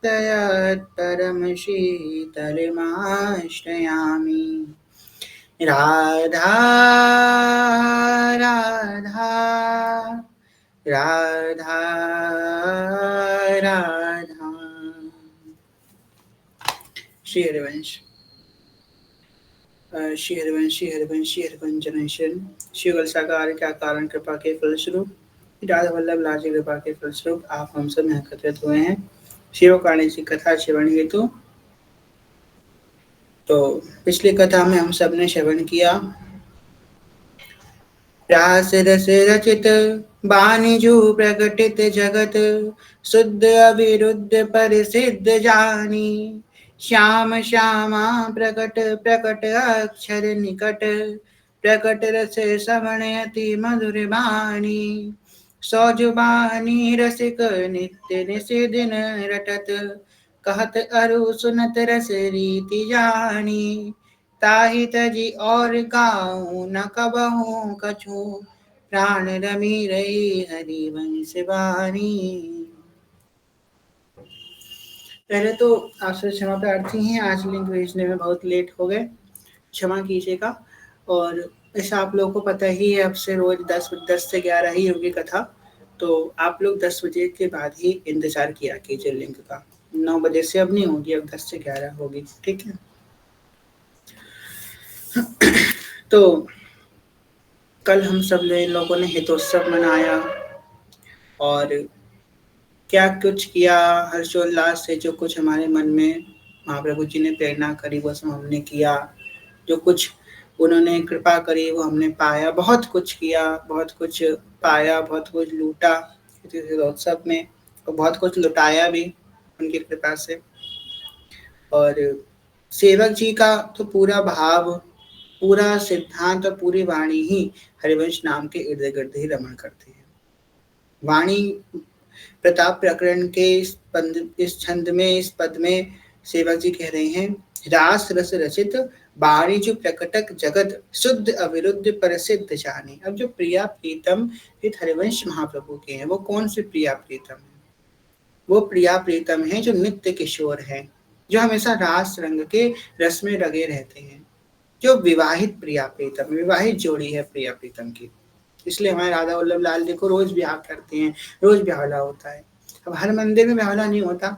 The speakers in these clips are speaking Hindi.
परम शीतलमाश्रयामि। राधा राधा राधा राधा। श्री हरिवंश। श्री हरिवंश श्री हरिवंश श्री हरिवंश जनैशन श्री वलसाकार के कारण कृपा के फलस्वरूप राधा वल्लभ लाल जी कृपा के फलस्वरूप आप हम सब यहाँ एकत्रित हुए हैं शिवकाणी जी कथा श्रवण हेतु। तो पिछली कथा में हम सब ने श्रवण किया रास रस रचित बानिजु प्रकटित जगत शुद्ध अविरुद्ध परिसिद्ध जानी श्याम श्यामा प्रकट प्रकट अक्षर निकट प्रकट रस श्रवण अति मधुर बानी सौजुबानी रसिक नित्य निषिदिन रटत कहत अरु सुनत रस रीति जानी ताहि तजी और गाऊं न कबहूं कछु प्राण रमी रही हरिवंश वाणी। पहले तो आपसे क्षमा प्रार्थी हैं, आज लिंक भेजने में बहुत लेट हो गए, क्षमा कीजिएगा। और ऐसा आप लोगों को पता ही है, अब से रोज 10 से 11 ही होगी कथा, तो आप लोग 10 बजे के बाद ही इंतजार किया कीजिए लिंक का। 9 बजे से अब नहीं होगी, अब 10 से 11 होगी, ठीक है। तो कल हम सब लोगों ने हितोत्सव मनाया और क्या कुछ किया, हर्षोल्लास से जो कुछ हमारे मन में महाप्रभु जी ने प्रेरणा करी वो सब हमने किया, जो कुछ उन्होंने कृपा करी वो हमने पाया, बहुत कुछ किया, बहुत कुछ पाया, बहुत कुछ लूटा हितोत्सव में और बहुत कुछ लुटाया भी उनकी कृपा से। और सेवक जी का तो पूरा भाव, पूरा सिद्धांत और पूरी वाणी ही हरिवंश नाम के इर्द गिर्द ही रमण करती है। वाणी प्रताप प्रकरण के इस छंद में, इस पद में सेवक जी कह रहे हैं रास रस रचित बाणी जो प्रकटक जगत शुद्ध अविरुद्ध प्रसिद्ध जाने। अब जो प्रिया प्रीतम हित हरिवंश महाप्रभु के हैं, वो कौन से प्रिया प्रीतम है? वो प्रिया प्रीतम है जो नित्य किशोर है, जो हमेशा रास रंग के रस में लगे रहते हैं, जो विवाहित प्रिया प्रीतम, विवाहित जोड़ी है प्रिया प्रीतम की। इसलिए हमारे राधा वल्लभ लाल जी को रोज ब्याह करते हैं, रोज ब्याहला होता है। अब हर मंदिर में ब्याहला नहीं होता,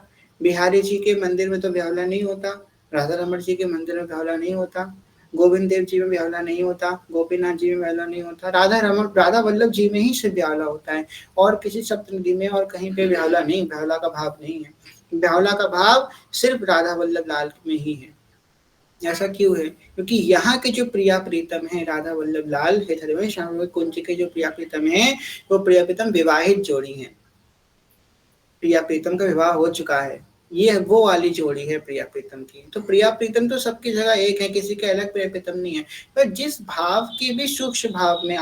बिहारी जी के मंदिर में तो ब्याहला नहीं होता, राधा रमण जी के मंदिर में ब्याहला नहीं होता, गोविंद देव जी में ब्याहला नहीं होता, गोपीनाथ जी में ब्याहला नहीं होता, राधा वल्लभ जी में ही सिर्फ ब्याहला होता है, और किसी सप्तनदी में और कहीं पे ब्याहला नहीं, ब्याहला का भाव नहीं है। ब्याहला का भाव सिर्फ राधा वल्लभ लाल में ही है। ऐसा क्यों है? क्योंकि यहाँ के जो प्रिया प्रीतम है राधा वल्लभ लाल हरिवंश कुंज के जो प्रिया प्रीतम है, वो प्रिया प्रीतम विवाहित जोड़ी है। प्रिया प्रीतम का विवाह हो चुका है, ये वो वाली जोड़ी है प्रिया प्रीतम की। तो प्रिया प्रीतम तो सबकी जगह एक है, किसी के अलग प्रिया प्रीतम नहीं है। पर जिस भाव की भी सूक्ष्म भाव में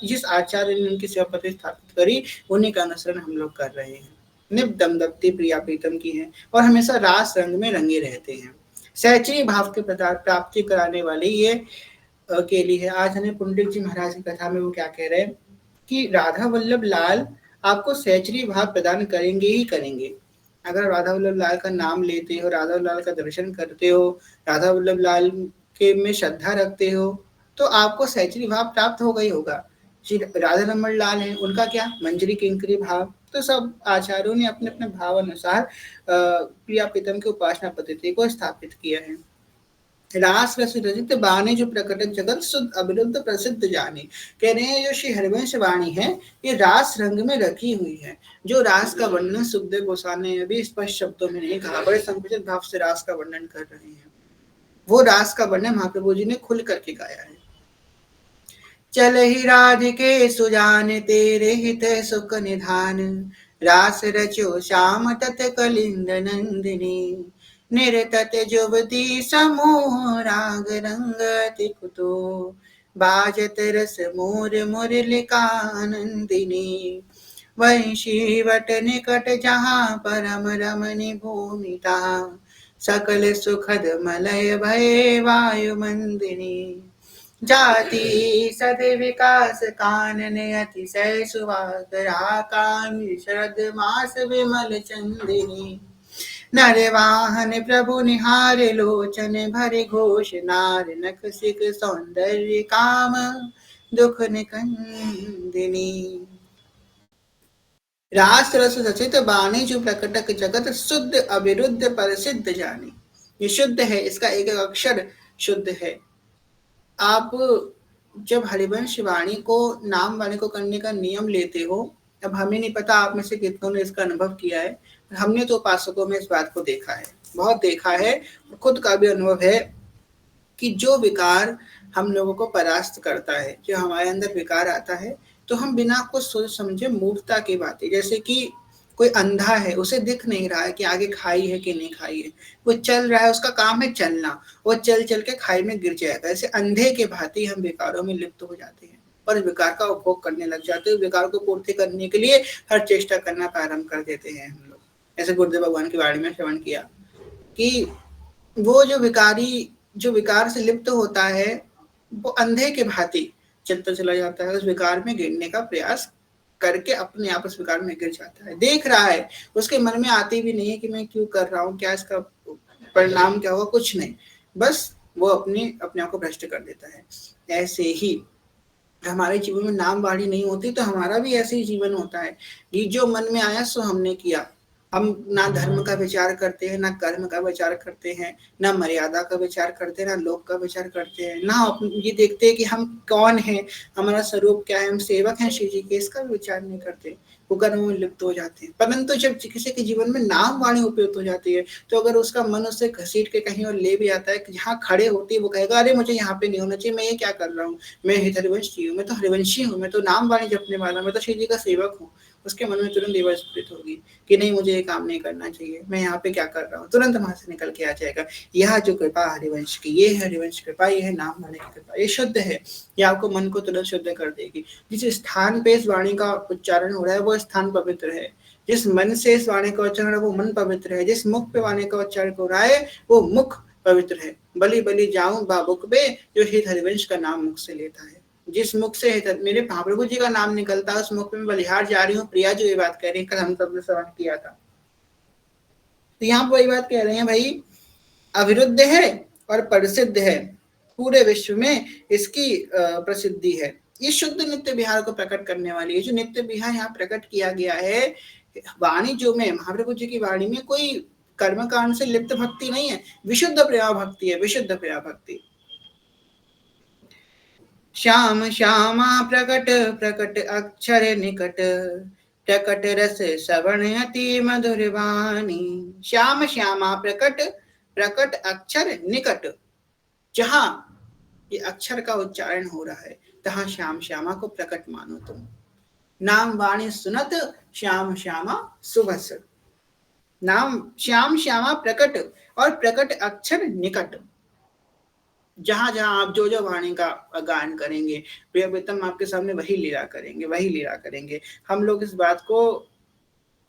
जिस आचार्य ने उनकी सेवा प्रतिष्ठापित करी, उन्हीं का अनुसरण हम लोग कर रहे हैं। निप दमदत्ती प्रिया प्रीतम की है और हमेशा रास रंग में रंगे रहते हैं। सहचरी भाव के प्राप्ति कराने वाली ये अकेली है। आज हमें पुंडलिक जी महाराज की कथा में वो क्या कह रहे हैं कि राधा वल्लभ लाल आपको सहचरी भाव प्रदान करेंगे ही करेंगे। अगर राधा वल्लभ लाल का नाम लेते हो, राधा वल्लभ लाल का दर्शन करते हो, राधा वल्लभ लाल के में श्रद्धा रखते हो, तो आपको सहचरी भाव प्राप्त होगा ही होगा। श्री राधा रमण लाल है, उनका क्या मंजरी किंकरी भाव। तो सब आचार्यों ने अपने अपने भाव अनुसार प्रिया प्रीतम की उपासना पद्धति को स्थापित किया है। रास रस रचित बाणी जो प्रकटक जगत शुद्ध अविरुद्ध प्रसिद्ध जानी। कह रहे हैं जो श्री हरिवंश वाणी है, ये रास रंग में रखी हुई है। जो रास का वर्णन सुखदेव गोस्वामी ने अभी स्पष्ट शब्दों में नहीं कहा, बड़े संकुचित भाव से रास का वर्णन कर रहे हैं। वो रास का वर्णन महाप्रभु जी ने खुल करके गाया है। चल ही राधिके सुजान तेरे हित सुख निधान, रास रचो श्याम तत कलिंद नंदिनी, निरतत जुवती समूह राग रंगति कुतो, बाजत रस मोर मुरलिकानंदिनी, वंशी वट निकट जहाँ परम रमणी भूमिता, सकल सुखद मलय भय वायुमंदिनी, जाति सद विकास कानन अतिशय सुवाकर आकामी शरद मास विमल चंदिनी, नर वाहन प्रभु निहारे लोचन भरे घोष नार नखसिक सौंदर्य काम दुख निकंदिनी। रास रस सचित बानी जो प्रकटक जगत शुद्ध अविरुद्ध परसिद्ध जानी। ये शुद्ध है, इसका एक एक अक्षर शुद्ध है। आप जब हरिवंश वाणी को नाम वाणी को करने का नियम लेते हो, अब हमें नहीं पता आप में से कितनों ने इसका अनुभव किया है, हमने तो उपासकों में इस बात को देखा है, बहुत देखा है, खुद का भी अनुभव है कि जो विकार हम लोगों को परास्त करता है, जो हमारे अंदर विकार आता है, तो हम बिना कुछ सोच समझे मूर्खता की बातें, जैसे कि कोई अंधा है, उसे दिख नहीं रहा है कि आगे खाई है कि नहीं खाई है, वो चल रहा है, उसका काम है चलना, वो चल चल के खाई में गिर जाएगा। ऐसे अंधे के भांति हम विकारों में लिप्त हो जाते हैं और विकार का उपभोग करने लग जाते हैं। विकार को पूर्ति करने के लिए हर चेष्टा करना प्रारंभ कर देते हैं हम लोग। ऐसे गुरुदेव भगवान की वाणी में श्रवण किया कि वो जो विकार से लिप्त होता है, वो अंधे के भांति चलता चला जाता है, उस विकार में गिरने का प्रयास करके अपने आप उस विकार में गिर जाता है। देख रहा है, उसके मन में आती भी नहीं है कि मैं क्यों कर रहा हूँ, क्या इसका परिणाम क्या होगा, कुछ नहीं, बस वो अपने आप को भ्रष्ट कर देता है। ऐसे ही हमारे जीवन में नाम वाणी नहीं होती तो हमारा भी ऐसे ही जीवन होता है कि जो मन में आया सो हमने किया। हम ना धर्म का विचार करते हैं, ना कर्म का विचार करते हैं, ना मर्यादा का विचार करते हैं, ना लोक का विचार करते हैं, ना ये देखते हैं कि हम कौन हैं, हमारा स्वरूप क्या है, हम सेवक हैं श्री जी के, इसका भी विचार नहीं करते, वो कर्म में लिप्त हो जाते हैं। परंतु जब किसी के जीवन में नाम वाणी उपयुक्त हो जाती है, तो अगर उसका मन उसे घसीट के कहीं और ले भी आता है, जहाँ खड़े होती है वो कहेगा अरे मुझे यहाँ पे नहीं होना चाहिए, मैं ये क्या कर रहा हूँ, मैं हरिवंशी हूँ, मैं तो हरिवंशी हूँ, मैं तो नाम वाणी जपने वाला, मैं तो श्री जी का सेवक हूँ। उसके मन में तुरंत देवा स्फुरित होगी कि नहीं, मुझे ये काम नहीं करना चाहिए, मैं यहाँ पे क्या कर रहा हूँ, तुरंत वहां से निकल के आ जाएगा। यह जो कृपा हरिवंश की, ये है हरिवंश कृपा, ये है नाम वाणी की कृपा, ये शुद्ध है, ये आपको मन को तुरंत शुद्ध कर देगी। जिस स्थान पे इस वाणी का उच्चारण हो रहा है वो स्थान पवित्र है, जिस मन से इस वाणी का उच्चारण है वो मन पवित्र है, जिस मुख पे वाणी का उच्चारण हो रहा है वो मुख पवित्र है। बलि बलि जाऊं बाबुक बे, जो हित हरिवंश का नाम मुख से लेता है, जिस मुख से मेरे महाप्रभु जी का नाम निकलता है, उस मुख में मैं बलिहार जा रही हूँ। प्रिया जो ये बात कह रही है, कल हम सबने श्रवण किया था, तो यहाँ पर वही बात कह रहे हैं भाई, अविरुद्ध है और प्रसिद्ध है, पूरे विश्व में इसकी प्रसिद्धि है। ये शुद्ध नित्य विहार को प्रकट करने वाली है, जो नित्य विहार यहाँ प्रकट किया गया है वाणी जो में, महाप्रभु जी की वाणी में कोई कर्म कांड से लिप्त भक्ति नहीं है, विशुद्ध प्रेमा भक्ति है, विशुद्ध प्रेमा भक्ति। श्याम श्यामा प्रकट प्रकट अक्षर निकट, प्रकट रस श्रवण अति मधुर वाणी। श्याम श्यामा प्रकट प्रकट अक्षर निकट, जहां ये अक्षर का उच्चारण हो रहा है तहां श्याम श्यामा को प्रकट मानो तुम। नाम वाणी सुनत श्याम श्यामा सुभस, नाम श्याम श्यामा प्रकट और प्रकट अक्षर निकट, जहां जहां आप जो जो वाणी का गान करेंगे, प्रियतम आपके सामने वही लीला करेंगे, वही लीला करेंगे। हम लोग इस बात को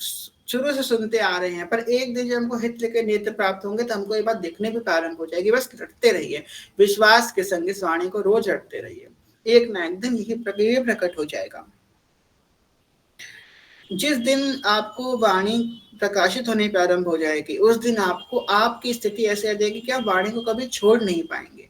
शुरू से सुनते आ रहे हैं, पर एक दिन जब हमको हित के नेत्र प्राप्त होंगे तो हमको ये बात दिखने भी प्रारंभ हो जाएगी। बस रटते रहिए, विश्वास के संग इस वाणी को रोज रटते रहिए, एक ना एक दिन यही प्रकट हो जाएगा। जिस दिन आपको वाणी प्रकाशित होने प्रारंभ हो जाएगी, उस दिन आपको आपकी स्थिति ऐसे आ जाएगी कि आप वाणी को कभी छोड़ नहीं पाएंगे,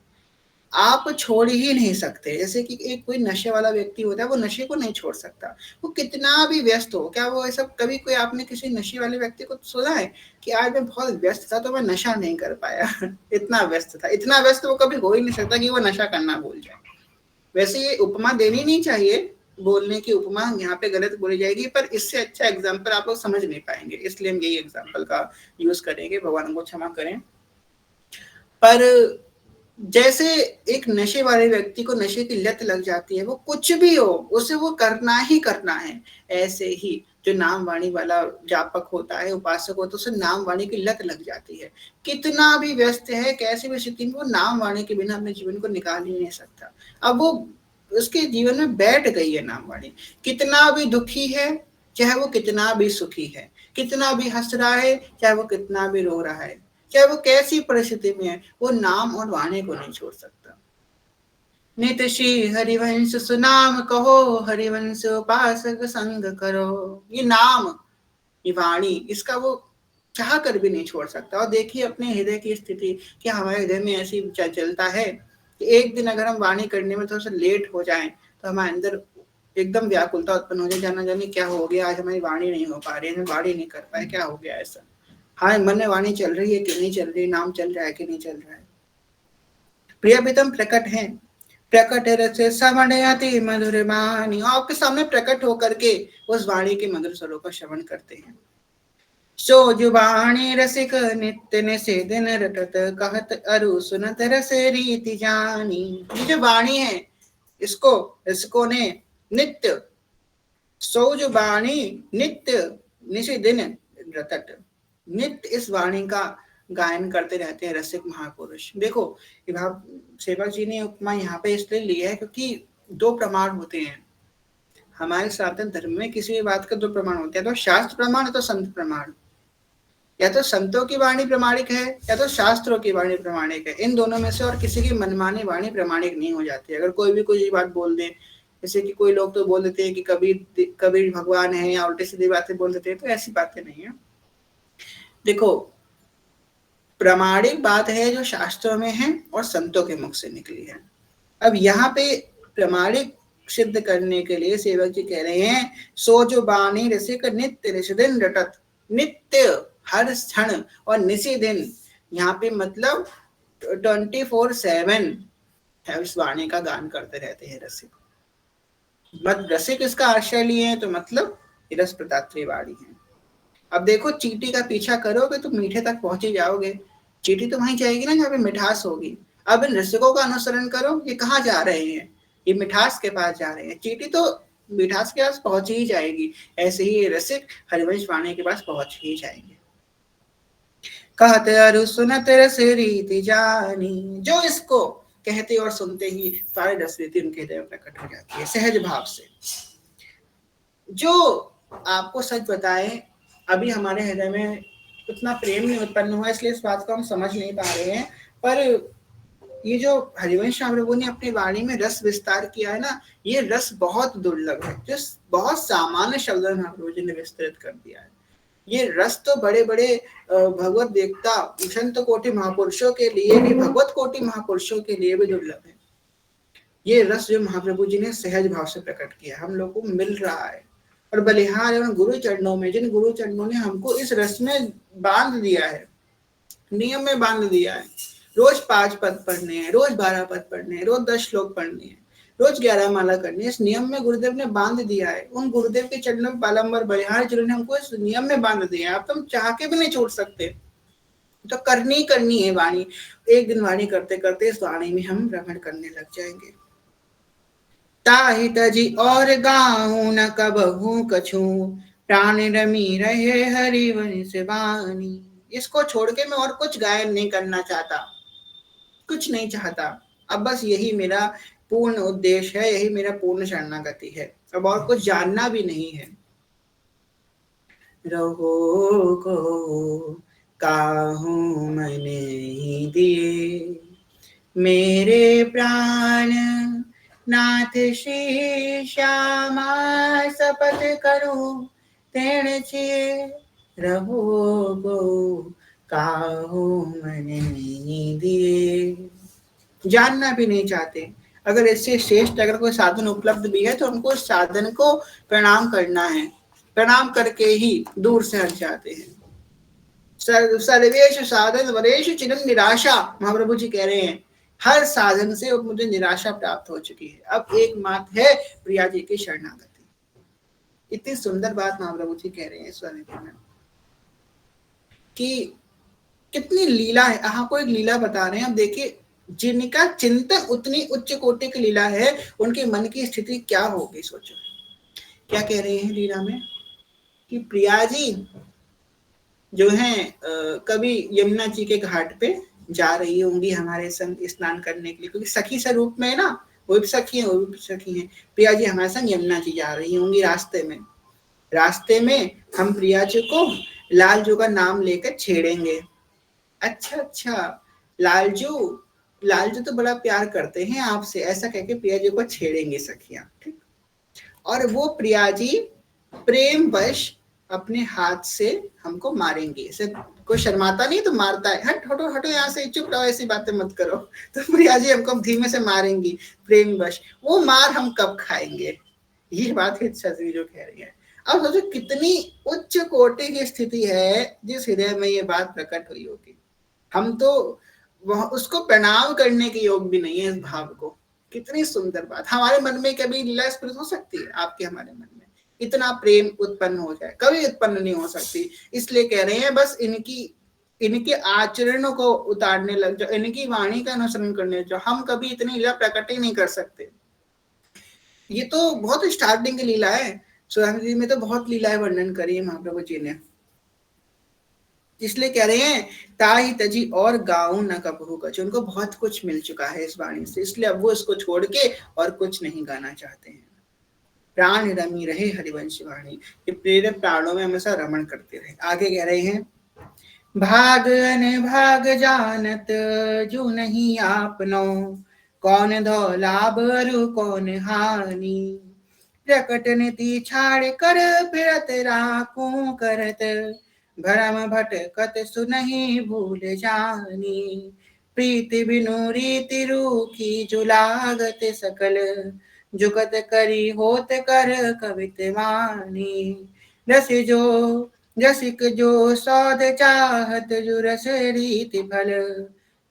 आप छोड़ ही नहीं सकते। जैसे कि एक कोई नशे वाला व्यक्ति होता है, वो नशे को नहीं छोड़ सकता, वो कितना भी व्यस्त हो। क्या वो ऐसा कभी कोई आपने किसी नशे वाले व्यक्ति को सुना है कि आज मैं बहुत व्यस्त था तो मैं नशा नहीं कर पाया इतना व्यस्त था, इतना व्यस्त वो कभी हो ही नहीं सकता कि वो नशा करना भूल जाए। वैसे ये उपमा देनी नहीं चाहिए, बोलने की उपमा यहाँ पे गलत बोली जाएगी, पर इससे अच्छा एग्जाम्पल आप लोग समझ नहीं पाएंगे, इसलिए हम यही एग्जाम्पल का यूज करेंगे, भगवान हमको क्षमा करें। पर जैसे एक नशे वाले व्यक्ति को नशे की लत लग जाती है, वो कुछ भी हो उसे वो करना ही करना है, ऐसे ही जो नाम वाणी वाला जापक होता है, उपासक होता है, उसे नाम वाणी की लत लग जाती है। कितना भी व्यस्त है, कैसे भी स्थिति में, वो नाम वाणी के बिना अपने जीवन को निकाल ही नहीं सकता। अब वो उसके जीवन में बैठ गई है नाम वाणी। कितना भी दुखी है, चाहे वो कितना भी सुखी है, कितना भी हंस रहा है, चाहे वो कितना भी रो रहा है, चाहे वो कैसी परिस्थिति में है, वो नाम और वाणी को नहीं छोड़ सकता। नित श्री हरिवंश सुनाम कहो, हरिवंश उपासक संग करो। ये नाम, ये वाणी, इसका वो चाह कर भी नहीं छोड़ सकता। और देखिए अपने हृदय की स्थिति, कि हमारे हृदय में ऐसी चलता है कि एक दिन अगर हम वाणी करने में थोड़ा सा लेट हो जाए तो हमारे अंदर एकदम व्याकुलता उत्पन्न हो जाए, जाना जाने क्या हो गया, आज हमारी वाणी नहीं हो पा रही है, हम वाणी नहीं कर पाए, क्या हो गया ऐसा। हाँ, मन में वाणी चल रही है कि नहीं चल रही, नाम चल रहा है कि नहीं चल रहा है। प्रियतम प्रकट है, प्रकट रस श्रवण अति मधुर वाणी, आपके सामने प्रकट होकर के उस वाणी के मधुर स्वरों का श्रवण करते हैं। सो जुबानी रसिक नित्य निषेधन रटत कहत अरु सुनत रस रीति जानी। ये जो वाणी है इसको रसिकों ने नित्य, सो जुबानी नित्य निषेधन रटत, नित्य इस वाणी का गायन करते रहते हैं रसिक महापुरुष। देखो भाव सेवक जी ने उपमा यहाँ पे इसलिए लिया है क्योंकि दो प्रमाण होते हैं हमारे सनातन धर्म में। किसी भी बात का दो प्रमाण होते हैं, तो शास्त्र प्रमाण है तो संत प्रमाण। या तो संतों की वाणी प्रमाणिक है या तो शास्त्रों की वाणी प्रमाणिक है। इन दोनों में से और किसी की मनमानी वाणी प्रमाणिक नहीं हो जाती। अगर कोई भी कोई बात बोल दे, जैसे कि कोई लोग तो बोल देते हैं कि कबीर कबीर भगवान है या उल्टी सीधी बातें बोल देते हैं, तो ऐसी बातें नहीं है। देखो प्रामाणिक बात है जो शास्त्रों में है और संतों के मुख से निकली है। अब यहाँ पे प्रामाणिक सिद्ध करने के लिए सेवक जी कह रहे हैं, सो जो बाणी रसिक नित्य निषिदिन रटत, नित्य हर क्षण और निसी दिन, यहाँ पे मतलब 24/7 इस वाणी का गान करते रहते हैं रसिक। मत रसिक इसका आश्रय लिए हैं तो मतलब रस प्रदात्री वाणी है। अब देखो चींटी का पीछा करोगे तो मीठे तक पहुंच ही जाओगे। चींटी तो वहीं जाएगी ना जहाँ पे मिठास होगी। अब इन रसिकों का अनुसरण करो, ये कहाँ जा रहे हैं, ये मिठास के पास जा रहे हैं। चींटी तो मिठास के पास पहुंच ही जाएगी, ऐसे ही ये रसिक हरिवंश वाणी के पास पहुंच ही जाएंगे। कहते अरु सुनत रस रीति जानी, जो इसको कहते और सुनते ही सारे रस रीति उनके हृदय में प्रकट हो जाती है सहज भाव से। जो आपको सच बताएं, अभी हमारे हृदय में उतना प्रेम नहीं उत्पन्न हुआ, इसलिए इस बात को हम समझ नहीं पा रहे हैं। पर ये जो हरिवंश महाप्रभु ने अपनी वाणी में रस विस्तार किया है ना, ये रस बहुत दुर्लभ है, जो बहुत सामान्य शब्दों में महाप्रभु जी ने विस्तृत कर दिया है। ये रस तो बड़े बड़े भगवत देवता संत कोटि महापुरुषों के लिए भी, भगवत कोटि महापुरुषों के लिए भी दुर्लभ है। ये रस जो महाप्रभु जी ने सहज भाव से प्रकट किया हम लोग को मिल रहा है। और बलिहार एवं गुरु चरणों में, जिन गुरु चरणों ने हमको इस रस में बांध दिया है, नियम में बांध दिया है, रोज 5 पद पढ़ने हैं, रोज 12 पद पढ़ने हैं, रोज 10 श्लोक पढ़ने हैं, रोज 11 माला करनी है, इस नियम में गुरुदेव ने बांध दिया है। उन गुरुदेव के चरणों में बालंबर बलिहार जिन्होंने हमको इस नियम में बांध दिया है, अब तुम चाह के भी नहीं छोड़ सकते, तो करनी है वाणी। एक दिन वाणी करते करते इस वाणी में हम रमण करने लग जाएंगे। ताहि तजी और गाऊं न कबहू कछू, प्राण रमी रहे हरिवंश वाणी। इसको छोड़ के मैं और कुछ गायन नहीं करना चाहता, कुछ नहीं चाहता। अब बस यही मेरा पूर्ण उद्देश्य है, यही मेरा पूर्ण शरणागति है, अब और कुछ जानना भी नहीं है। रहो को काहू मैंने ही दिए, मेरे प्राण नाथ श्री श्यामा शपथ करूं तेण छिए, रहो गो काहू मैंने नहीं दिए। जानना भी नहीं चाहते। अगर इससे श्रेष्ठ अगर कोई साधन उपलब्ध भी है तो हमको उस साधन को प्रणाम करना है, प्रणाम करके ही दूर से हट जाते हैं। सर्वेश साधन वरेश चिरं निराशा, महाप्रभु जी कह रहे हैं हर साधन से अब मुझे निराशा प्राप्त हो चुकी है, अब एकमात्र है प्रिया जी की शरणागति। इतनी सुंदर बात महाप्रभु जी कह रहे हैं इस वाले में कि कितनी लीला है। आपको एक लीला बता रहे हैं, अब देखिए जिनका चिंतन उतनी उच्च कोटि की लीला है उनके मन की स्थिति क्या होगी। सोचो क्या कह रहे हैं लीला में कि प्रिया जी जो है कभी यमुना जी के घाट पे जा रही होंगी हमारे संग स्नान करने के लिए, क्योंकि सखी स्वरूप में ना, वो भी सखी है, वो भी सखी है। प्रिया जी हमारे संग यमुना जी जा रही होंगी। रास्ते में हम प्रिया जी को लालजू का नाम लेकर छेड़ेंगे। अच्छा लालजू तो बड़ा प्यार करते हैं आपसे, ऐसा कहकर प्रिया जी को छेड़ेंगे सखियां, ठीक। और वो प्रिया जी प्रेम वश अपने हाथ से हमको मारेंगे। ऐसे कोई शर्माता नहीं तो मारता है, हट हटो हटो यहाँ से, चुप रहो, ऐसी बातें मत करो। तो प्रिया जी हमको धीमे से मारेंगी प्रेमवश, वो मार हम कब खाएंगे? ये बात इच्छा जी जो कह रही है। अब सोचो कितनी उच्च कोटि की स्थिति है जिस हृदय में ये बात प्रकट हुई होगी। हम तो वह उसको प्रणाम करने के योग भी नहीं है इस भाव को। कितनी सुंदर बात। हमारे मन में कभी लीला स्फुरित हो सकती है? आपके हमारे मन में इतना प्रेम उत्पन्न हो जाए? कभी उत्पन्न नहीं हो सकती। इसलिए कह रहे हैं बस इनके आचरणों को उतारने लग जाओ, इनकी वाणी का अनुसरण करने लग जाओ, हम कभी इतनी लीला प्रकट ही नहीं कर सकते। ये तो बहुत स्टार्टिंग की लीला है। सुधामा जी में तो बहुत लीलाएं वर्णन करी है महाप्रभु जी ने। इसलिए कह रहे हैं ताही तजी और गाऊं न कबहू कछ, उनको बहुत कुछ मिल चुका है इस वाणी से, इसलिए अब वो इसको छोड़ के और कुछ नहीं गाना चाहते हैं। प्राण रमी रहे हरिवंश वाणी, ये प्रेरक प्राणों में हमेशा रमण करते रहे। आगे कह रहे हैं भाग अन भाग जानत जो नहीं आपनो, कौन धो लाभ अरु कौन हानि, प्रकट नीति छाड़ कर फिरत राखूं करत, भरम भटकत सुनहि भूल जानी, प्रीति बिनु रीति रूखी जुलागत सकल, जुगत करी होत कर कवित मानी, रस जो रसिक जो सौद चाहत जो रस रीति फल,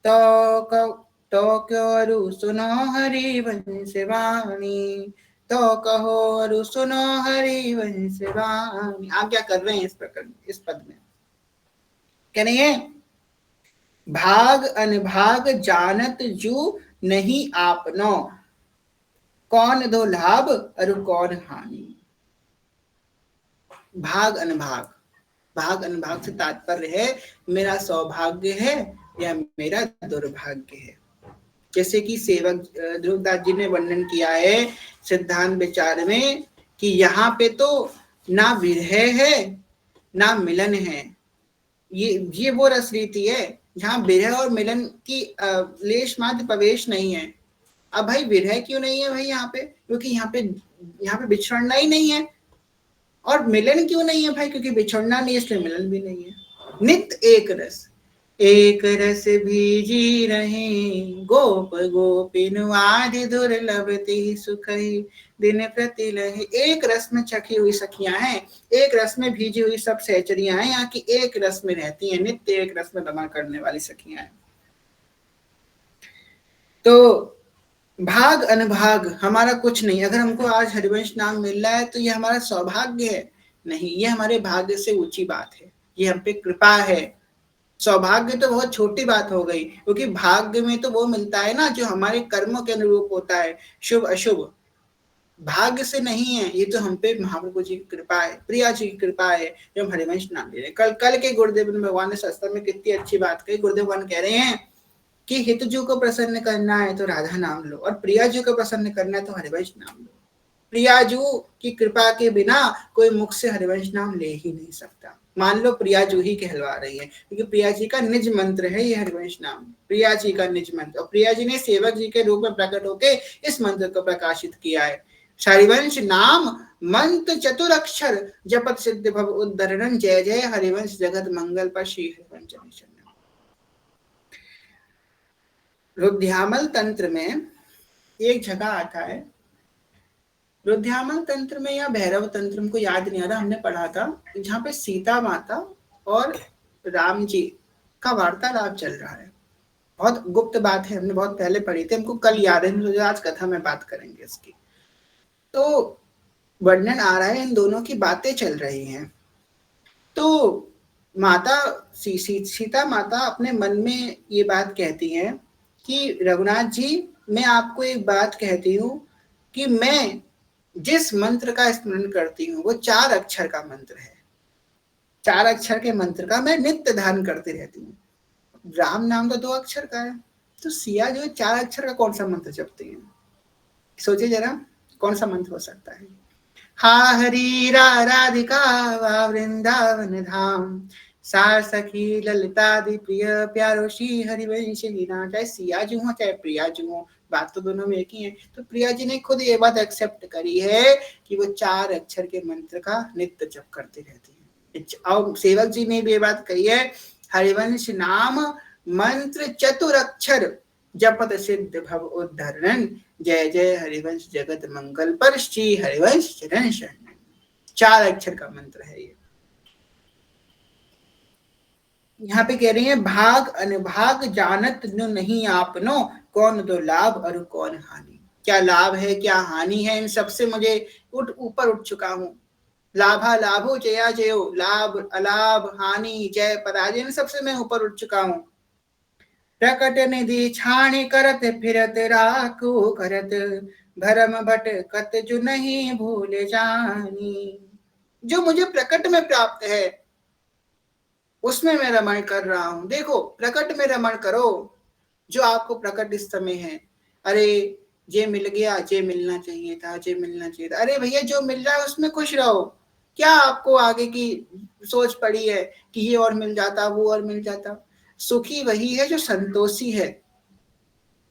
तो क्यों सुनो हरि वंश वाणी, तो कहो अरु सुनो हरि वंश वाणी। आप क्या कर रहे हैं इस पद में? कह रहे हैं भाग अनभाग जानत जू नहीं आपनो, कौन दो लाभ अरु कौन हानि। भाग अनभाग, भाग अनभाग से तात्पर्य है मेरा सौभाग्य है या मेरा दुर्भाग्य है। जैसे कि सेवक ध्रुवदास जी ने वर्णन किया है सिद्धांत विचार में कि यहाँ पे तो ना विरह है ना मिलन है। ये वो रस रीति है जहाँ विरह और मिलन की लेश मात्र प्रवेश नहीं है। अब भाई विरह क्यों नहीं है भाई यहाँ पे? क्योंकि यहाँ पे बिछड़ना ही नहीं है। और मिलन क्यों नहीं है भाई? क्योंकि बिछड़ना नहीं, इसलिए मिलन भी नहीं है। नित्य एक रस भीजी रहे, गोप गोपिन आदि दुर्लभति सुखई, दिन प्रति लहे। एक रस में चखी हुई सखियां हैं, एक रस में भीजी हुई सब सहचरियां हैं, यहाँ की एक रस में रहती हैं, नित्य एक रस में दमा करने वाली सखियां हैं। तो भाग अनभाग हमारा कुछ नहीं। अगर हमको आज हरिवंश नाम मिल रहा है तो ये हमारा सौभाग्य है? नहीं, ये हमारे भाग्य से ऊंची बात है, ये हम पे कृपा है। सौभाग्य तो बहुत छोटी बात हो गई, क्योंकि भाग्य में तो वो मिलता है ना जो हमारे कर्मों के अनुरूप होता है, शुभ अशुभ। भाग्य से नहीं है, ये तो हम पे महाप्रभु जी की कृपा है, प्रिया जी की कृपा है जो हम हरिवंश नाम ले रहे हैं। कल के गुरुदेव भगवान ने शास्त्र में कितनी अच्छी बात कही। गुरुदेव भगवान कह रहे हैं कि हितजू को प्रसन्न करना है तो राधा नाम लो, और प्रियाजू को प्रसन्न करना है तो हरिवंश नाम लो। प्रियाजू की कृपा के बिना कोई मुख से हरिवंश नाम ले ही नहीं सकता। मान लो प्रियाजू ही कहलवा रही है, क्योंकि प्रिया जी का निज मंत्र है ये हरिवंश नाम, प्रिया जी का निज मंत्र। और प्रिया जी ने सेवक जी के रूप में प्रकट होकर इस मंत्र को प्रकाशित किया है। हरिवंश नाम मंत्र चतुर अक्षर, जपत सिद्ध भव उद्धरण, जय जय हरिवंश जगत मंगल पर श्री हरिवंश। रुद्यामल तंत्र में एक जगह आता है, रुद्यामल तंत्र में या भैरव तंत्र में, को याद नहीं आ रहा, हमने पढ़ा था, जहाँ पे सीता माता और राम जी का वार्तालाप चल रहा है। बहुत गुप्त बात है, हमने बहुत पहले पढ़ी थी, हमको कल याद है, तो आज कथा में बात करेंगे इसकी। तो वर्णन आ रहा है, इन दोनों की बातें चल रही हैं। तो माता सीता माता अपने मन में ये बात कहती हैं कि रघुनाथ जी, मैं आपको एक बात कहती हूँ कि मैं जिस मंत्र का स्मरण करती हूँ वो 4 अक्षर का मंत्र है। 4 अक्षर के मंत्र का मैं नित्य ध्यान करती रहती हूँ। राम नाम तो 2 अक्षर का है, तो सिया जो है 4 अक्षर का कौन सा मंत्र जपती है? सोचिए जरा, कौन सा मंत्र हो सकता है? हा हरी राधिका वा वृंदावन धाम, सा सखी ललितादि प्रिय प्यारो श्री हरिवंश लीना। चाहे सिया जी हो चाहे प्रिया जी हो, बात तो दोनों में एक ही है। तो प्रिया जी ने खुद ये बात एक्सेप्ट करी है कि वो 4 अक्षर के मंत्र का नित्य जप करती रहती है। और सेवक जी ने भी ये बात कही है, हरिवंश नाम मंत्र चतुरक्षर जपत सिद्ध भव उद्धरण, जय जय हरिवंश जगत मंगल पर श्री हरिवंश चरण शरण। 4 अक्षर का मंत्र है ये। यहाँ पे कह रही है, भाग अनुभाग जानत नो नहीं आपनो, कौन दो लाभ और कौन हानि। क्या लाभ है क्या हानि है, इन सबसे मुझे ऊपर उठ चुका हूँ। लाभा लाभो जया जयो, लाभ अलाभ हानि जय पराजय, इन सबसे मैं ऊपर उठ चुका हूँ। प्रकट निधि छाणी करत फिरत राखो करत, भरम भट कत जो नहीं भूल जानी। जो मुझे प्रकट में प्राप्त है उसमें मैं रमण कर रहा हूं। देखो, प्रकट में रमण करो, जो आपको प्रकट इस समय है। अरे ये मिल गया, ये मिलना चाहिए था, ये मिलना चाहिए था। अरे भैया, जो मिल रहा है उसमें खुश रहो। क्या आपको आगे की सोच पड़ी है कि ये और मिल जाता, वो और मिल जाता। सुखी वही है जो संतोषी है।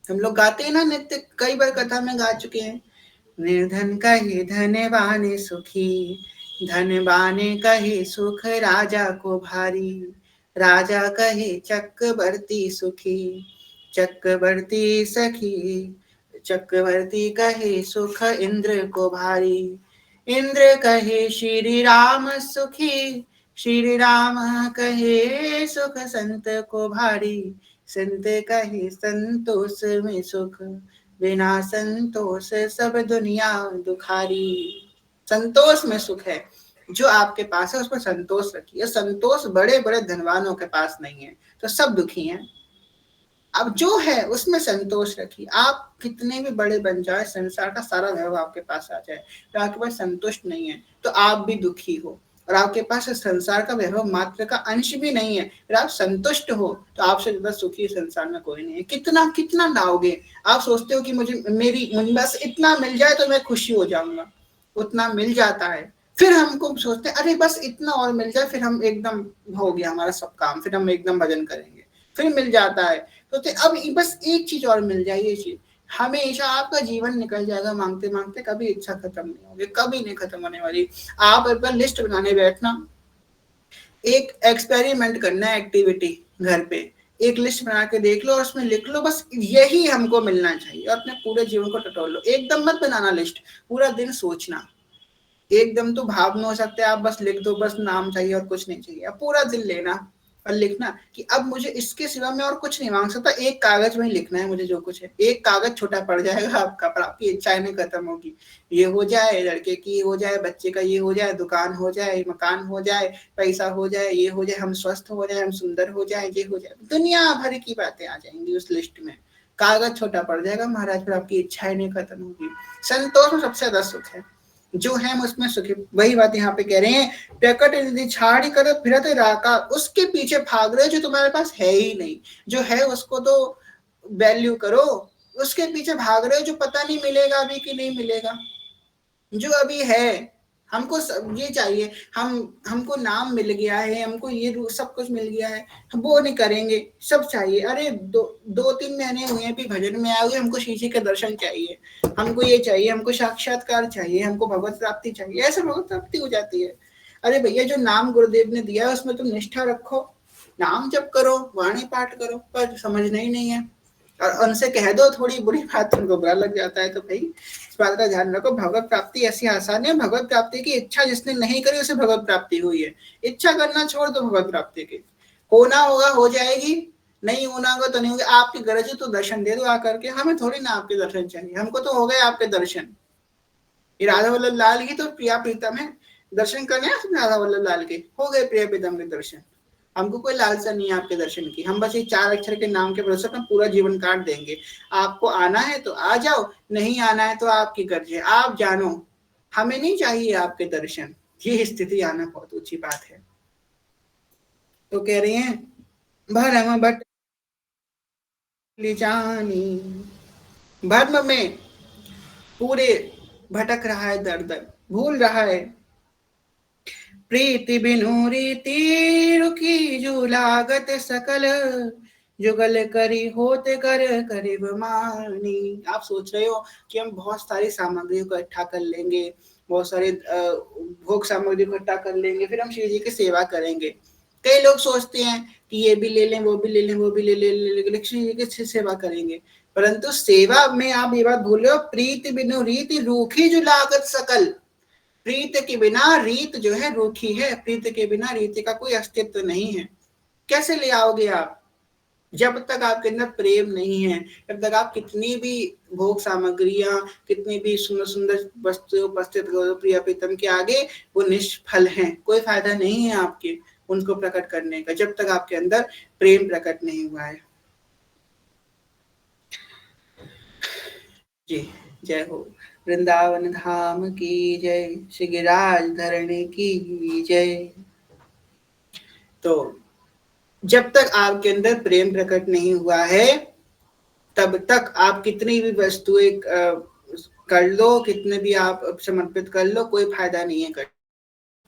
हम लोग गाते हैं ना नित्य, कई बार कथा में गा चुके हैं, निर्धन कहे धनवान सुखी, धनवान कहे सुख राजा को भारी, राजा कहे चक्रवर्ती सुखी, चक्रवर्ती सखी, चक्रवर्ती कहे सुख इंद्र को भारी, इंद्र कहे श्री राम सुखी, श्री राम कहे सुख संत को भारी, संत कहे संतोष में सुख, बिना संतोष सब दुनिया दुखारी। संतोष में सुख है, जो आपके पास है उस पर संतोष रखिए। संतोष बड़े बड़े धनवानों के पास नहीं है, तो सब दुखी हैं। अब जो है उसमें संतोष रखिए। आप कितने भी बड़े बन जाए, संसार का सारा वैभव आपके पास आ जाए, तो आपके पास संतुष्ट नहीं है तो आप भी दुखी हो। और आपके पास संसार का वैभव मात्र का अंश भी नहीं है, फिर आप संतुष्ट हो, तो आपसे ज्यादा सुखी संसार में कोई नहीं है। कितना कितना लाओगे। आप सोचते हो कि मुझे बस इतना मिल जाए तो मैं खुशी हो जाऊंगा, उतना मिल जाता है। फिर हमको सोचते हैं अरे बस इतना और मिल जाए, फिर हम एकदम हो गया हमारा सब काम, फिर हम एकदम भजन करेंगे। फिर मिल जाता है तो अब बस एक चीज और मिल जाए, ये चीज। हमेशा आपका जीवन निकल जाएगा मांगते मांगते, कभी इच्छा खत्म नहीं होगी, कभी नहीं खत्म होने वाली। आप एक बार लिस्ट बनाने बैठना, एक एक्सपेरिमेंट करना है, एक्टिविटी घर पे एक लिस्ट बना के देख लो और उसमें लिख लो बस यही हमको मिलना चाहिए, और अपने पूरे जीवन को टटोल लो। एकदम मत बनाना लिस्ट, पूरा दिन सोचना। एकदम तो भाव में हो सकते हैं आप, बस लिख दो बस नाम चाहिए और कुछ नहीं चाहिए। अब पूरा दिन लेना और लिखना कि अब मुझे इसके सिवा मैं और कुछ नहीं मांग सकता। एक कागज में लिखना है मुझे जो कुछ है। एक कागज छोटा पड़ जाएगा आपका, पर आपकी इच्छाएं नहीं खत्म होगी। ये हो जाए, लड़के की हो जाए, बच्चे का ये हो जाए, दुकान हो जाए, मकान हो जाए, पैसा हो जाए, ये हो जाए, हम स्वस्थ हो जाए, हम सुंदर हो जाए, ये हो जाए, दुनिया भर की बातें आ जाएंगी उस लिस्ट में। कागज छोटा पड़ जाएगा महाराज, पर आपकी इच्छाएं नहीं खत्म होगी। संतोष में सबसे ज्यादा सुख है, जो है उसमें सुखी। वही बात यहाँ पे कह रहे हैं, प्रकट निधि छाड़ी कर फिरत राका, उसके पीछे भाग रहे जो तुम्हारे पास है ही नहीं। जो है उसको तो वैल्यू करो, उसके पीछे भाग रहे हो जो पता नहीं मिलेगा अभी कि नहीं मिलेगा। जो अभी है हमको ये चाहिए, हमको नाम मिल गया है, हमको ये सब कुछ मिल गया है, हम वो नहीं करेंगे, सब चाहिए। अरे 2-3 महीने हुए हैं भी भजन में आए हुए, हमको शीशे के दर्शन चाहिए, हमको ये चाहिए, हमको साक्षात्कार चाहिए, हमको भगवत प्राप्ति चाहिए, ऐसे भगवत प्राप्ति हो जाती है। अरे भैया, जो नाम गुरुदेव ने दिया है उसमें तुम निष्ठा रखो, नाम जप करो, वाणी पाठ करो, पर समझना ही नहीं है। और उनसे कह दो थोड़ी बुरी बात, उनको बुरा लग जाता है। तो भाई इस बात का ध्यान रखो, भगवत प्राप्ति ऐसी आसान है। भगवत प्राप्ति की इच्छा जिसने नहीं करी उसे भगवत प्राप्ति हुई है। इच्छा करना छोड़ दो भगवत प्राप्ति की। होना होगा हो जाएगी, नहीं होना होगा तो नहीं होगा। आपकी गरज है तो दर्शन दे दो आकर के, हमें थोड़ी ना आपके दर्शन चाहिए, हमको तो हो गए आपके दर्शन। राधा वल्लभ लाल की तो प्रिया प्रीतम है, दर्शन करने राधा वल्लभ लाल के हो गए प्रिय प्रीतम के दर्शन। हमको कोई लालसा नहीं है आपके दर्शन की, हम बस ये 4 अक्षर के नाम के भरोसे पर पूरा जीवन काट देंगे। आपको आना है तो आ जाओ, नहीं आना है तो आपकी गर्ज है, आप जानो, हमें नहीं चाहिए आपके दर्शन। ये स्थिति आना बहुत ऊंची बात है। तो कह रही हैं, भरम बट जानी, भर्म में पूरे भटक रहा है, दर दर भूल रहा है। प्रीति बिनु रीति रुकी जो लागत सकल, जुगल करी होते कर करीब मानी। आप सोच रहे हो कि हम बहुत सारी सामग्रियों को इकट्ठा कर लेंगे, बहुत सारे भोग सामग्री इकट्ठा कर लेंगे, फिर हम शिव जी की सेवा करेंगे। कई लोग सोचते हैं कि ये भी ले लें, वो भी ले लें, वो भी ले लें, शिव जी की सेवा करेंगे। परंतु सेवा में आप ये बात भूल रहे हो, प्रीत बिनु रीति रूखी जो लागत सकल। प्रीत के बिना रीत जो है रूखी है, प्रीत के बिना रीति का कोई अस्तित्व नहीं है। कैसे ले आओगे आप? जब तक आपके अंदर प्रेम नहीं है, जब तक आप कितनी भी भोग सामग्रियां, कितनी भी सुंदर सुंदर वस्तु उपस्थित करो प्रिय प्रीतम के आगे, वो निष्फल हैं, कोई फायदा नहीं है आपके उनको प्रकट करने का, जब तक आपके अंदर प्रेम प्रकट नहीं हुआ है। जी, जय हो। वृंदावन धाम की जय, श्री गिरिराज धरणी की जय। तो जब तक आपके अंदर प्रेम प्रकट नहीं हुआ है, तब तक आप कितनी भी वस्तुएं कर लो, कितने भी आप समर्पित कर लो, कोई फायदा नहीं है।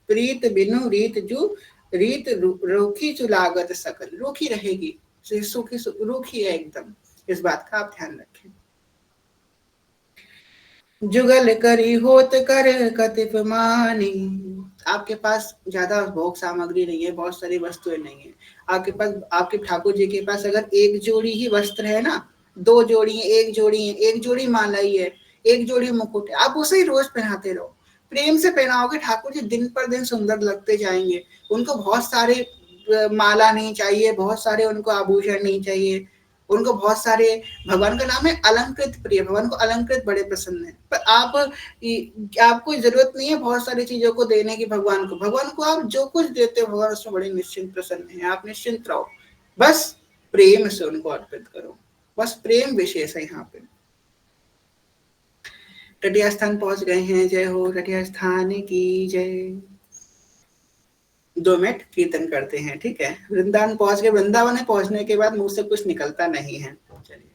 प्रीत बिनु रीत जो रीत रूखी जो लागत सकल, रूखी रहेगी, सूखी रूखी है एकदम, इस बात का आप ध्यान रखें। जुगल करी होत कर कतिप मानी। आपके पास ज्यादा भोग सामग्री नहीं है, बहुत सारी वस्तुएं नहीं है आपके पास। आपके ठाकुर जी के पास अगर एक जोड़ी ही वस्त्र है ना, 2 जोड़ी है, 1 जोड़ी है, 1 जोड़ी माला ही है, 1 जोड़ी मुकुट है, आप उसे ही रोज पहनाते रहो, प्रेम से पहनाओगे, ठाकुर जी दिन पर दिन सुंदर लगते जाएंगे। उनको बहुत सारे माला नहीं चाहिए, बहुत सारे उनको आभूषण नहीं चाहिए, उनको बहुत सारे, भगवान का नाम है अलंकृत प्रिय, भगवान को अलंकृत बड़े पसंद है। पर आपको जरूरत नहीं है बहुत सारी चीजों को देने की भगवान को आप जो कुछ देते हो भगवान उसमें बड़े निश्चिंत प्रसन्न है। आप निश्चिंत रहो, बस प्रेम से उनको अर्पित करो, बस प्रेम विशेष है यहाँ पे। तटिया स्थान पहुंच गए हैं, जय हो तटिया स्थान की जय। 2 मिनट कीर्तन करते हैं, ठीक है। वृंदावन पहुंच गए, वृंदावन में पहुंचने के बाद मुंह से कुछ निकलता नहीं है। चलिए।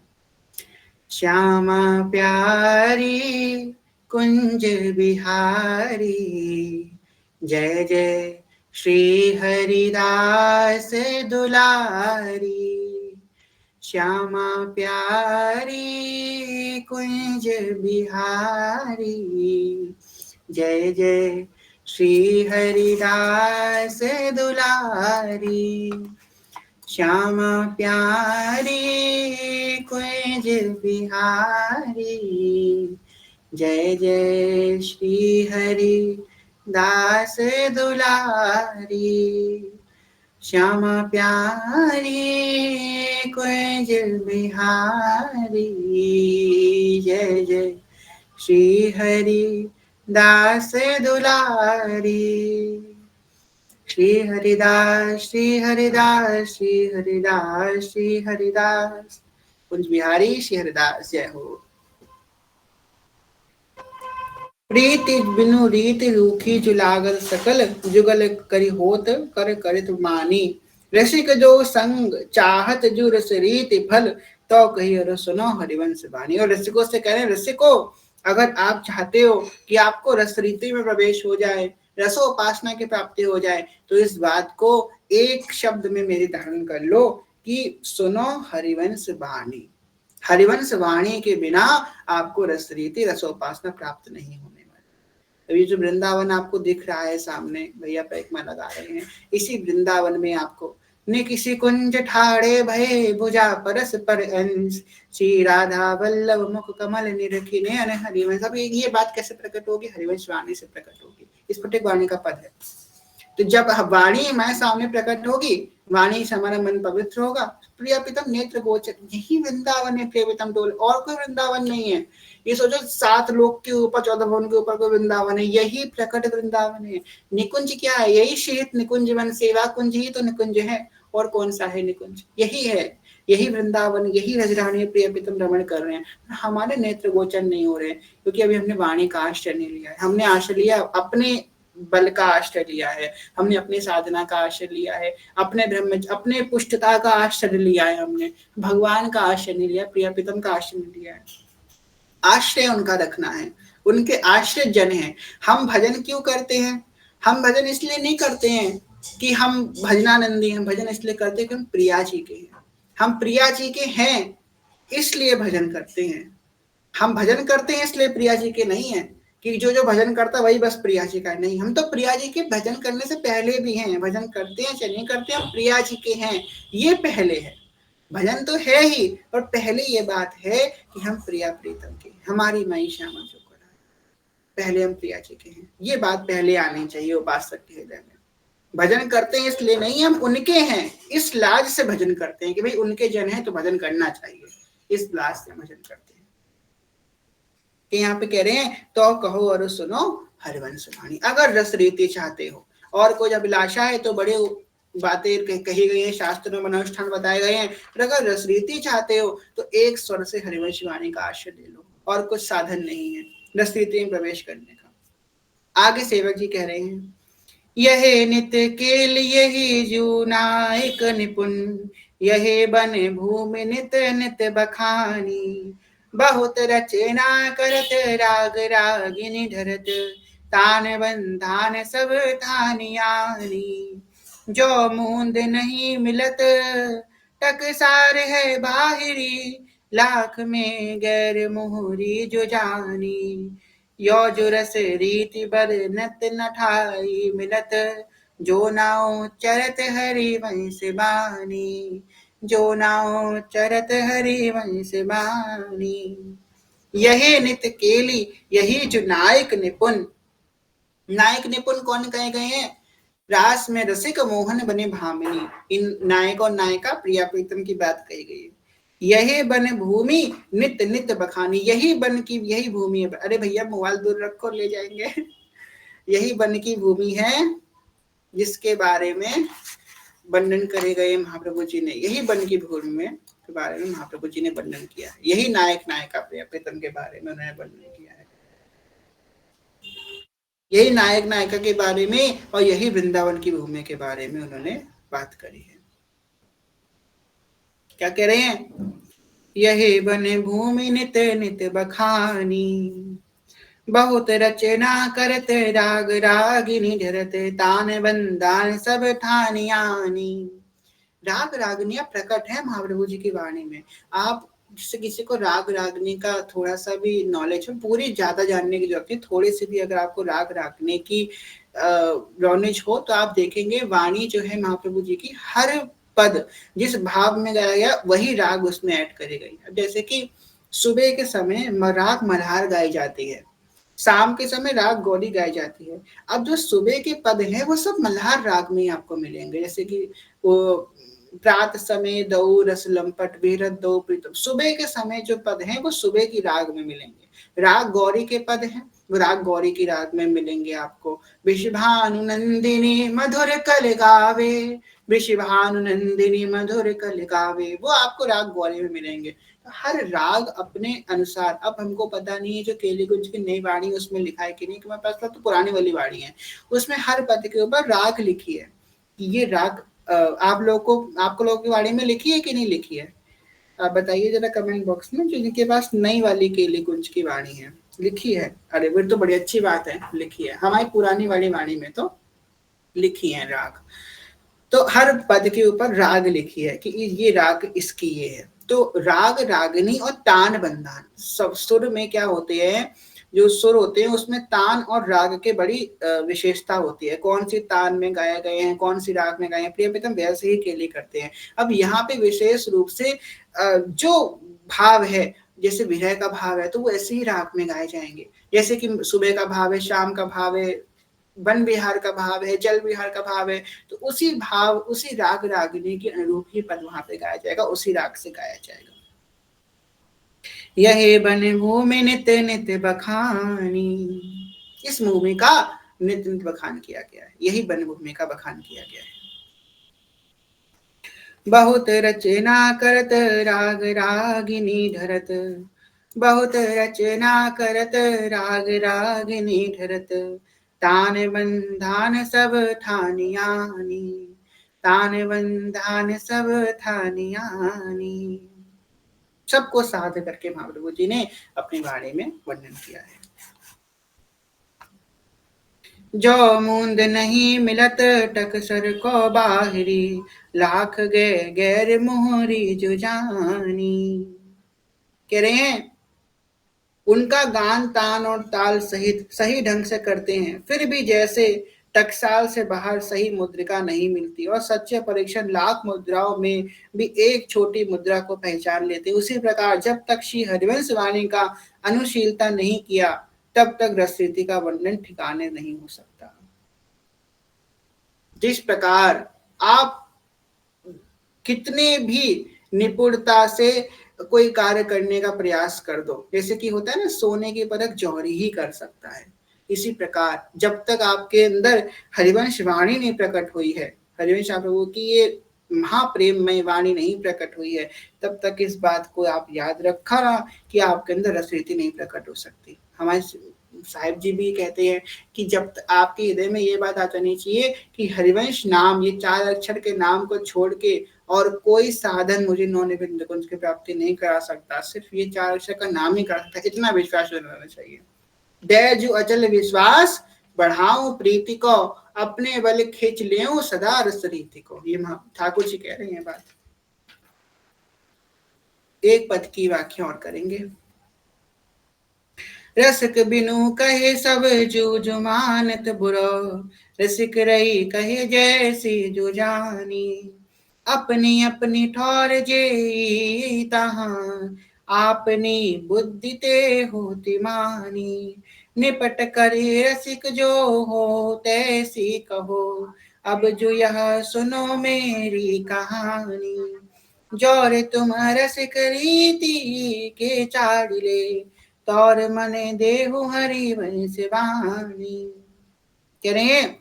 श्यामा प्यारी कुंज बिहारी, जय जय श्री हरिदास दुलारी। श्यामा प्यारी कुंज बिहारी, जय जय श्री हरिदास दुलारी। श्यामा प्यारी कुंज बिहारी, जय जय श्री हरि दास दुलारी। श्यामा प्यारी कुंज बिहारी, जय जय श्री हरि दास दुलारी। श्री हरिदास श्री हरिदास श्री हरिदास श्री हरिदास, कुंज बिहारी श्री हरिदास, जय हो। प्रीति बिनु रीति रूखी जो लागल सकल, जुगल करी होत कर करित मानी। रसिक जो संग चाहत जो रस रीति फल, तो कही और सुनो हरिवंश वाणी। और रसिकों से कह रहे हैं, रसिकों अगर आप चाहते हो कि आपको रस रीति में प्रवेश हो जाए, रसोपासना की प्राप्ति हो जाए, तो इस बात को एक शब्द में मेरी धारण कर लो कि सुनो हरिवंश वाणी। हरिवंश वाणी के बिना आपको रस रीति रसोपासना प्राप्त नहीं होने वाली। अभी जो वृंदावन आपको दिख रहा है सामने, भैया पैकमा लगा रहे हैं, इसी वृंदावन में आपको ने किसी कुंज ठाड़े भये भुजा परस पर अंश, श्री राधा वल्लभ मुख कमल निरखिने अन हरिवंश। अब ये बात कैसे प्रकट होगी? हरिवंश वाणी से प्रकट होगी। इस प्रत्येक वाणी का पद है। तो जब वाणी हमारे सामने प्रकट होगी, वाणी से हमारा मन पवित्र होगा। प्रिय प्रीतम नेत्र गोचर, यही वृंदावन है प्रिय प्रीतम टोल, और कोई वृंदावन नहीं है। ये सोचो 7 लोक के ऊपर 14 भवन के ऊपर कोई वृंदावन है, यही प्रकट वृंदावन है। निकुंज क्या है? यही शीत निकुंज वन, सेवा कुंज ही तो निकुंज है, और कौन सा है निकुंज? यही है, यही वृंदावन, यही रजरानी प्रिय प्रीतम रमण कर रहे हैं। हमारे नेत्र गोचर नहीं हो रहे हैं, क्योंकि अभी हमने वाणी का आश्रय नहीं लिया है। हमने आश्रय लिया अपने बल का आश्रय लिया है, हमने अपनी साधना का आश्रय लिया है, अपने पुष्टता का आश्रय लिया है, हमने भगवान का आश्रय नहीं लिया, प्रिय प्रीतम का आश्रय नहीं लिया है। आश्रय उनका रखना है, उनके आश्रय जन हैं। हम भजन क्यों करते हैं? हम भजन इसलिए नहीं करते हैं कि हम भजनानंदी हैं, भजन इसलिए करते हैं कि हम प्रिया जी के हैं। हम प्रिया जी के हैं इसलिए भजन करते हैं। हम भजन करते हैं इसलिए प्रिया जी के नहीं है कि जो जो भजन करता वही बस प्रिया जी का। नहीं, हम तो प्रिया जी के भजन करने से पहले भी हैं, भजन करते हैं चाहे नहीं करते, हम प्रिया जी के हैं, ये पहले है। भजन तो है ही, और पहले ये बात है कि हम प्रिया प्रीतम के, हमारी मई श्यामा जो करा, पहले हम प्रिया जी के हैं, ये बात पहले आनी चाहिए उपासक के हृदय में। भजन करते हैं इसलिए नहीं, हम उनके हैं, इस लाज से भजन करते हैं कि भाई उनके जन है तो भजन करना चाहिए, इस लाज से भजन करते हैं। कि यहाँ पे कह रहे हैं तो कहो और सुनो हरिवंश वाणी। अगर रस रीति चाहते हो और कोई अभिलाषा है तो बड़े बातें कही गई हैं, शास्त्र में अनुष्ठान बताए गए हैं, और अगर रस रीति चाहते हो तो एक स्वर से हरिवंश वाणी का आश्रय ले लो, और कुछ साधन नहीं है रस रीति में प्रवेश करने का। आगे सेवक जी कह रहे हैं, यह नित्य केल यही जूनायक निपुण, यह बन भूमि नित नित बखानी। बहुत रचना करत राग रागिनी धरत, तान बंधान सब थानियानी। जो मूंद नहीं मिलत टकसार है बाहिरी, लाख में गैर मोहरी जो जानी। यो जो रस रीति बर नत नठाई मिलत, जो नाव चरत हरि वंश बानी, जो नाव चरत हरि वंश बानी। यही नित केली, यही जो नायक निपुण, नायक निपुण कौन कहे गए हैं? रास में रसिक मोहन बने भामिनी, इन नायक और नायिका प्रिया प्रीतम की बात कही गई है। यही बन भूमि नित नित बखानी, यही बन की यही भूमि है। अरे भैया मोबाइल दूर रखो, ले जाएंगे। यही बन की भूमि है जिसके बारे में वर्णन करे गए महाप्रभु जी ने, यही बन की भूमि में के बारे में महाप्रभु जी ने वर्णन किया है। यही नायक नायिका प्रिया प्रीतम के बारे में उन्होंने वर्णन किया है, यही नायक नायिका के बारे में, और यही वृंदावन की भूमि के बारे में उन्होंने बात करी है। क्या कह रहे हैं? यही बने भूमि नित नित बखानी, बहुत रचना करत राग रागिनी धरत, तान बंदान सब ठानियानी। राग रागनियां प्रकट है महाप्रभु जी की वाणी में। आप जिससे किसी को राग रागनी का थोड़ा सा भी नॉलेज हो, पूरी ज्यादा जानने की जरूरत नहीं, थोड़ी सी भी अगर आपको राग रागने की नॉलेज हो तो आप देखेंगे वाणी जो है महाप्रभु जी की, हर पद जिस भाव में गाया गया वही राग उसमें ऐड करी गई। अब जैसे कि सुबह के समय राग मल्हार गाई जाती है, शाम के समय राग गौरी गाई जाती है। अब जो सुबह के पद हैं वो सब मल्हार राग में आपको मिलेंगे, जैसे कि वो प्रात समय दो रस लंपट बीरत दो प्रीतम, सुबह के समय जो पद हैं वो सुबह की राग में मिलेंगे। राग गौरी के पद हैं वो राग गौरी की राग में मिलेंगे आपको। विषभानुनंदिनी मधुर कल गावे, विषभानुनंदिनी मधुर कल गावे, वो आपको राग गौरी में मिलेंगे। तो हर राग अपने अनुसार, अब हमको पता नहीं है जो केली कुंज की नई वाणी उसमें लिखा है कि नहीं, कि मेरे पास तो पुरानी वाली वाणी है, उसमें हर पद के ऊपर राग लिखी है कि ये राग आप लोगों की वाणी में लिखी है कि नहीं लिखी है? आप बताइए जरा कमेंट बॉक्स में, जो जिनके पास नई वाली केली कुंज की वाणी है लिखी है। अरे फिर तो बड़ी अच्छी बात है, लिखी है। हमारी पुरानी वाली वाणी में तो लिखी है राग, तो हर पद के ऊपर राग लिखी है कि ये राग इसकी ये है। तो राग रागनी और तान बंधान, सब सुर में क्या होते हैं, जो सुर होते हैं उसमें तान और राग के बड़ी विशेषता होती है, कौन सी तान में गाए गए हैं कौन सी राग में गाए हैं, प्रिय प्रीतम वैसे ही केली करते हैं। अब यहाँ पे विशेष रूप से जो भाव है, जैसे विरह का भाव है तो वो ऐसे ही राग में गाए जाएंगे, जैसे कि सुबह का भाव है, शाम का भाव है, वन विहार का भाव है, जल विहार का भाव है, तो उसी भाव उसी राग रागिनी के अनुरूप ही पद वहां पे गाया जाएगा, उसी राग से गाया जाएगा। यही बन भूमि नित नित बखानी, इस भूमि का नित नित बखान किया गया है, यही वन भूमि का बखान किया गया है। बहुत रचना करत राग रागिनी धरत, बहुत रचना करत राग रागिनी धरत, तान बंधान सब ठानियानी, तान बंधान सब ठानियानी। सबको साध करके महाप्रभु जी ने अपनी वाणी में वर्णन किया है। जो मूंद नहीं मिलत टकसर को बाहरी, लाख गए गैर मोहरी जो जानी। कह रहे हैं उनका गान तान और ताल सहित सही ढंग से करते हैं, फिर भी जैसे टकसाल से बाहर सही मुद्रिका नहीं मिलती और सच्चे परीक्षण लाख मुद्राओं में भी एक छोटी मुद्रा को पहचान लेते, उसी प्रकार जब तक श्री हरिवंश वाणी का अनुशीलता नहीं किया तब तक रसरीति का वर्णन ठिकाने नहीं हो सकता। जिस प्रकार आप कितने भी निपुणता से कोई कार्य करने का प्रयास कर दो, जैसे कि होता है ना, सोने की परख जौहरी ही कर सकता है, इसी प्रकार जब तक आपके अंदर हरिवंश वाणी नहीं प्रकट हुई है, हरिवंश प्रभु की ये महाप्रेममय वाणी नहीं प्रकट हुई है, तब तक इस बात को आप याद रखा कि आपके अंदर रसरीति नहीं प्रकट हो सकती। हमारे साहिब जी भी कहते हैं कि जब आपके हृदय में ये बात आ जानी चाहिए कि हरिवंश नाम, ये 4 अक्षर के नाम को छोड़ के और कोई साधन मुझे नौनिर्मित निकुंज की प्राप्ति नहीं करा सकता, सिर्फ ये 4 अक्षर का नाम ही करा सकता, इतना विश्वास रहना चाहिए। दैजु अचल विश्वास बढ़ाऊं प्रीति को, अपने बल खींच लेऊं सदा रस रीति को। ये ठाकुर जी कह रहे हैं बात। एक पद की व्याख्या और करेंगे। रसिक बिनु कहे सब जो मानत बुरो, रसिक रही कहे जैसी जो जानी, अपनी अपनी ठौर जे तहाँ, आपनी बुद्धि ते होती मानी, निपट करे रसिक जो हो तैसी कहो, अब जो यह सुनो मेरी कहानी, जौरे तुम रसिक रीति के चाड़िले, तौर मने देहु हरि वंश वाणी। कह रहे हैं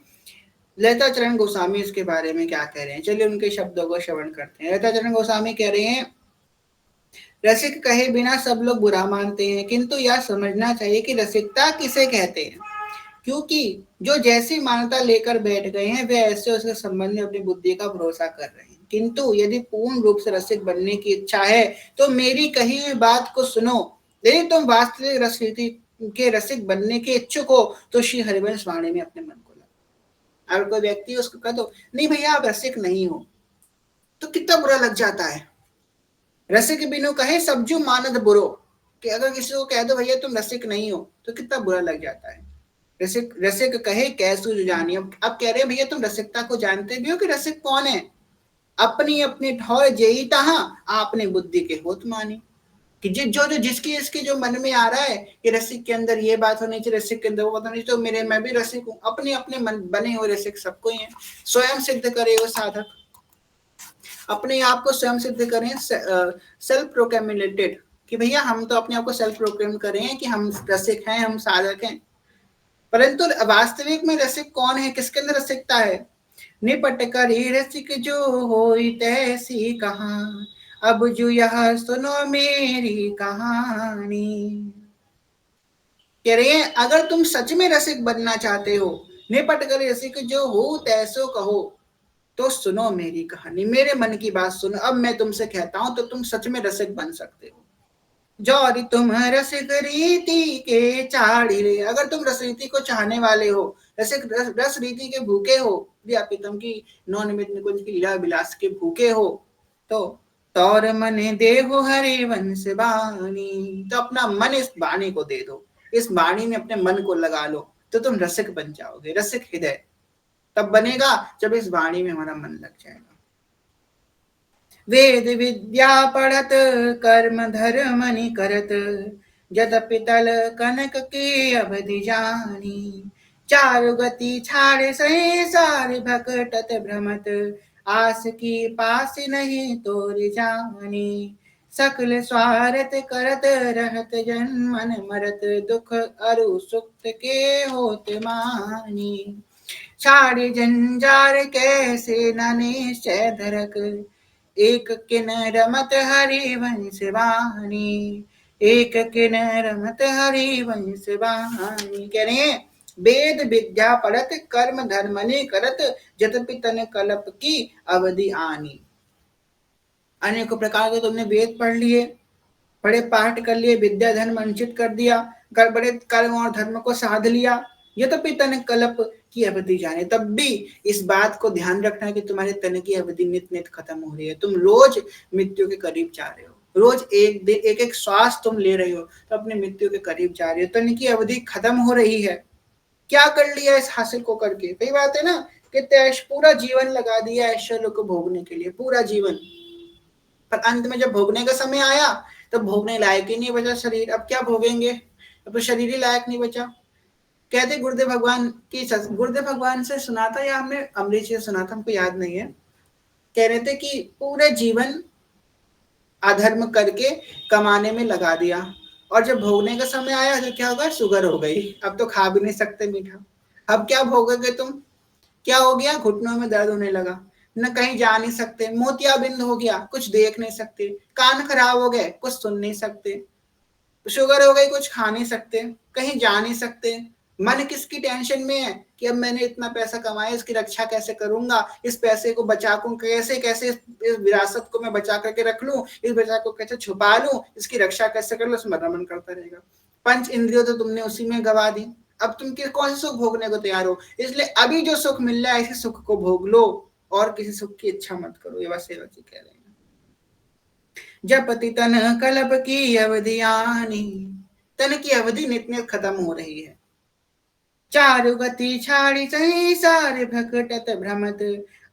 ललिता चरण गोस्वामी इसके बारे में क्या कह रहे हैं, चलिए उनके शब्दों को श्रवण करते हैं। ललिता चरण गोस्वामी कह रहे हैं, रसिक कहे बिना सब लोग बुरा मानते हैं, किंतु यह समझना चाहिए कि रसिकता किसे कहते हैं, क्योंकि जो जैसी मान्यता लेकर बैठ गए हैं वे ऐसे उसके संबंध में अपनी बुद्धि का भरोसा कर रहे हैं। किंतु यदि पूर्ण रूप से रसिक बनने की इच्छा है तो मेरी कही हुई बात को सुनो। यदि तुम वास्तविक रसरीति के रसिक बनने के इच्छुक हो तो श्री हरिवंश वाणी में अपने मन को लगा। अगर कोई व्यक्ति उसको कह दो नहीं भैया आप रसिक नहीं हो, तो कितना बुरा लग जाता है। रसिक बिनु कहे सबजू मानद बुरो, कि अगर किसी को कह दो भैया तुम रसिक नहीं हो तो कितना बुरा लग जाता है। रसिक रसिक कहे कैसु जो जानी, अब कह रहे हैं भैया तुम रसिकता को जानते भी हो कि रसिक कौन है, अपनी अपनी ठौर जेई तहाँ, आपने बुद्धि के होत मानी, कि जो जिसकी इसके जो मन में आ रहा है कि रसिक के अंदर ये बात होनी चाहिए, रसिक के अंदर वो बात होनी चाहिए, तो मेरे मैं भी रसिक हूँ, अपने अपने मन बने हुए रसिक सबको ही है। स्वयं सिद्ध करे वो साधक, अपने आप को स्वयं सिद्ध करें, सेल्फ प्रोक्लेमेटेड, कि भैया हम तो अपने आप को सेल्फ प्रोक्लेम करें कि हम रसिक हैं, हम साधक हैं, परंतु वास्तविक में रसिक कौन है, किसके अंदर रसिकता है। निपट कर ही रसिक जो होई तैसी कहाँ, अब जो यह सुनो मेरी कहानी। कह रहे हैं अगर तुम सच में रसिक बनना चाहते हो, निपट कर रसिक जो हो तैसो कहो, तो सुनो मेरी कहानी, मेरे मन की बात सुनो, अब मैं तुमसे कहता हूं तो तुम सच में रसिक बन सकते हो। जौरी तुम रसिक रीति के चाड़िले, अगर तुम रस रीति को चाहने वाले हो, रसिक रस रीति के भूखे हो, प्रियतम की नौनिमित निकुंज की लीला विलास के भूखे हो, तो तौर मने देहु हरि वंश वाणी, तो अपना मन इस वाणी को दे दो, इस वाणी में अपने मन को लगा लो, तो तुम रसिक बन जाओगे। रसिक हृदय तब बनेगा जब इस वाणी में हमारा मन लग जाएगा। वेद विद्या पढ़त कर्म धर्म नि करत, यद्यपि तल कनक की अवधि जानी, चारु गति छाड़े सही सारी भकटत भ्रमत, आस की पास नहीं तोर जानी, सकल स्वार्थ करत रहत जन्मन मरत, दुख अरु सुक्त के होत मानी, छाड़े जंजार कैसे न निश्चय धरक, एक किन रमत हरि वंश वाणी, एक किन रमत हरि वंश वाणी। कह रहे हैं वेद विद्या पढ़त कर्म धर्म ने करत, यद्यपि तन कल्प की अवधि आनी। अनेकों प्रकार के तुमने वेद पढ़ लिए, बड़े पाठ कर लिए, विद्या धर्म अंचित कर दिया, बड़े कर्म और धर्म को साध लिया, यद्यपि तन कल्प की अवधि जाने, तब भी इस बात को ध्यान रखना कि तुम्हारे तन की अवधि नित नित खत्म हो रही है, तुम रोज मृत्यु के करीब जा रहे हो। रोज एक दिन एक एक श्वास तुम ले रहे हो तो अपनी मृत्यु के करीब जा रही हो, तो इनकी अवधि खत्म हो रही है। क्या कर लिया इस हासिल को करके? वही बात है ना कि पूरा जीवन लगा दिया ऐश्वर्य को भोगने के लिए, पूरा जीवन, पर अंत में जब भोगने का समय आया तो भोगने लायक ही नहीं बचा शरीर। अब क्या भोगेंगे? अब तो शरीर ही लायक नहीं बचा। कहते गुरुदेव भगवान की, गुरुदेव भगवान से सुना था या हमने अमरीश जी से सुना था, हमको याद नहीं है, कह रहे थे कि पूरे जीवन अधर्म करके कमाने में लगा दिया, और जब भोगने का समय आया तो क्या होगा? शुगर हो गई, अब तो खा भी नहीं सकते मीठा। अब क्या भोगोगे तुम? क्या हो गया? घुटनों में दर्द होने लगा, न कहीं जा नहीं सकते, मोतियाबिंद हो गया, कुछ देख नहीं सकते, कान खराब हो गए, कुछ सुन नहीं सकते, शुगर हो गई, कुछ खा नहीं सकते, कहीं जा नहीं सकते। मन किसकी टेंशन में है कि अब मैंने इतना पैसा कमाया, इसकी रक्षा कैसे करूंगा, इस पैसे को बचा कर कैसे कैसे इस विरासत को मैं बचा करके रख लूं, इस बचा को कैसे छुपा लूं, इसकी रक्षा कैसे कर लूं, उसमें रमन करता रहेगा। पंच इंद्रियों तो तुमने उसी में गवा दी, अब तुम कौन से सुख भोगने को तैयार हो? इसलिए अभी जो सुख मिल रहा है इसी सुख को भोग लो और किसी सुख की इच्छा मत करो। ये बस सेवक जी कह रहे हैं। जपति तन कलप की अवधि आनी, तन की अवधि नित्य खत्म हो रही है। चारु गति छाड़ी सही सारे भकटत भ्रमत,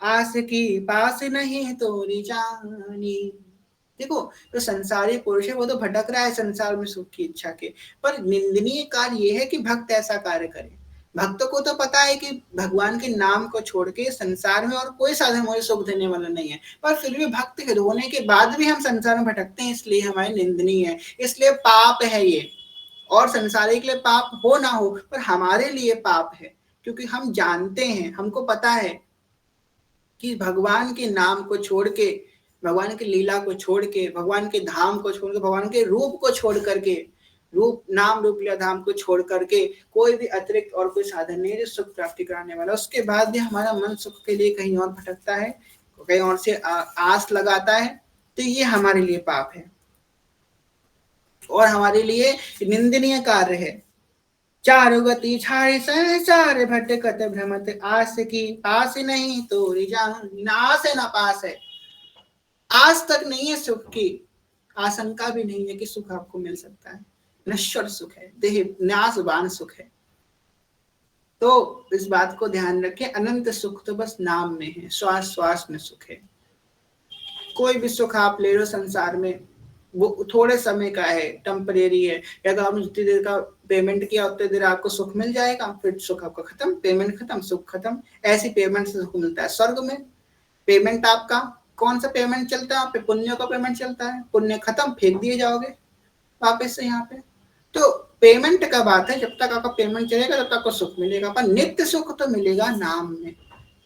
आस की पास नहीं तोरी जानी। देखो जो संसारी पुरुष है वो तो भटक रहा है संसार में सुख की इच्छा के, पर निंदनीय कार्य ये है कि भक्त ऐसा कार्य करे। भक्तों को तो पता है कि भगवान के नाम को छोड़ के संसार में और कोई साधन मुझे सुख देने वाला नहीं है, पर फिर भी भक्त होने के बाद भी हम संसार में भटकते हैं, इसलिए हमारे निंदनीय है, इसलिए पाप है ये। और संसारी के लिए पाप हो ना हो, पर हमारे लिए पाप है, क्योंकि हम जानते हैं, हमको पता है कि भगवान के नाम को छोड़ के, भगवान की लीला को छोड़ के, भगवान के धाम को छोड़ के, भगवान के रूप को छोड़ करके, रूप नाम रूप लीला धाम को छोड़ करके कोई भी अतिरिक्त और कोई साधन नहीं है जो सुख प्राप्ति कराने वाला। उसके बाद भी हमारा मन सुख के लिए कहीं और भटकता है, कहीं और से आस लगाता है, तो ये हमारे लिए पाप है और हमारे लिए निंदनीय कार्य है। चारु गति छाड़ी संसार भटकत भ्रमत, आस की पास नहीं तोरी जान। ना आस है ना पास है, आज तक नहीं है सुख की, आशंका भी नहीं है कि सुख आपको मिल सकता है। नश्वर सुख है, देह नाशवान सुख है। तो इस बात को ध्यान रखें, अनंत सुख तो बस नाम में है, श्वास श्वास में सुख है। कोई भी सुख आप ले लो संसार में वो थोड़े समय का है, टेम्परेरी है, या तो आपने जितनी देर का पेमेंट किया उतनी देर आपको सुख मिल जाएगा, फिर सुख आपका खत्म, पेमेंट खत्म, सुख खत्म। ऐसी पेमेंट से सुख मिलता है स्वर्ग में। पेमेंट आपका कौन सा पेमेंट चलता है? आप पे पुण्य का पेमेंट चलता है, पुण्य खत्म, फेंक दिए जाओगे वापस से यहाँ पे। तो पेमेंट का बात है, जब तक आपका पेमेंट चलेगा तब तक आपको सुख मिलेगा, पर नित्य सुख तो मिलेगा नाम में,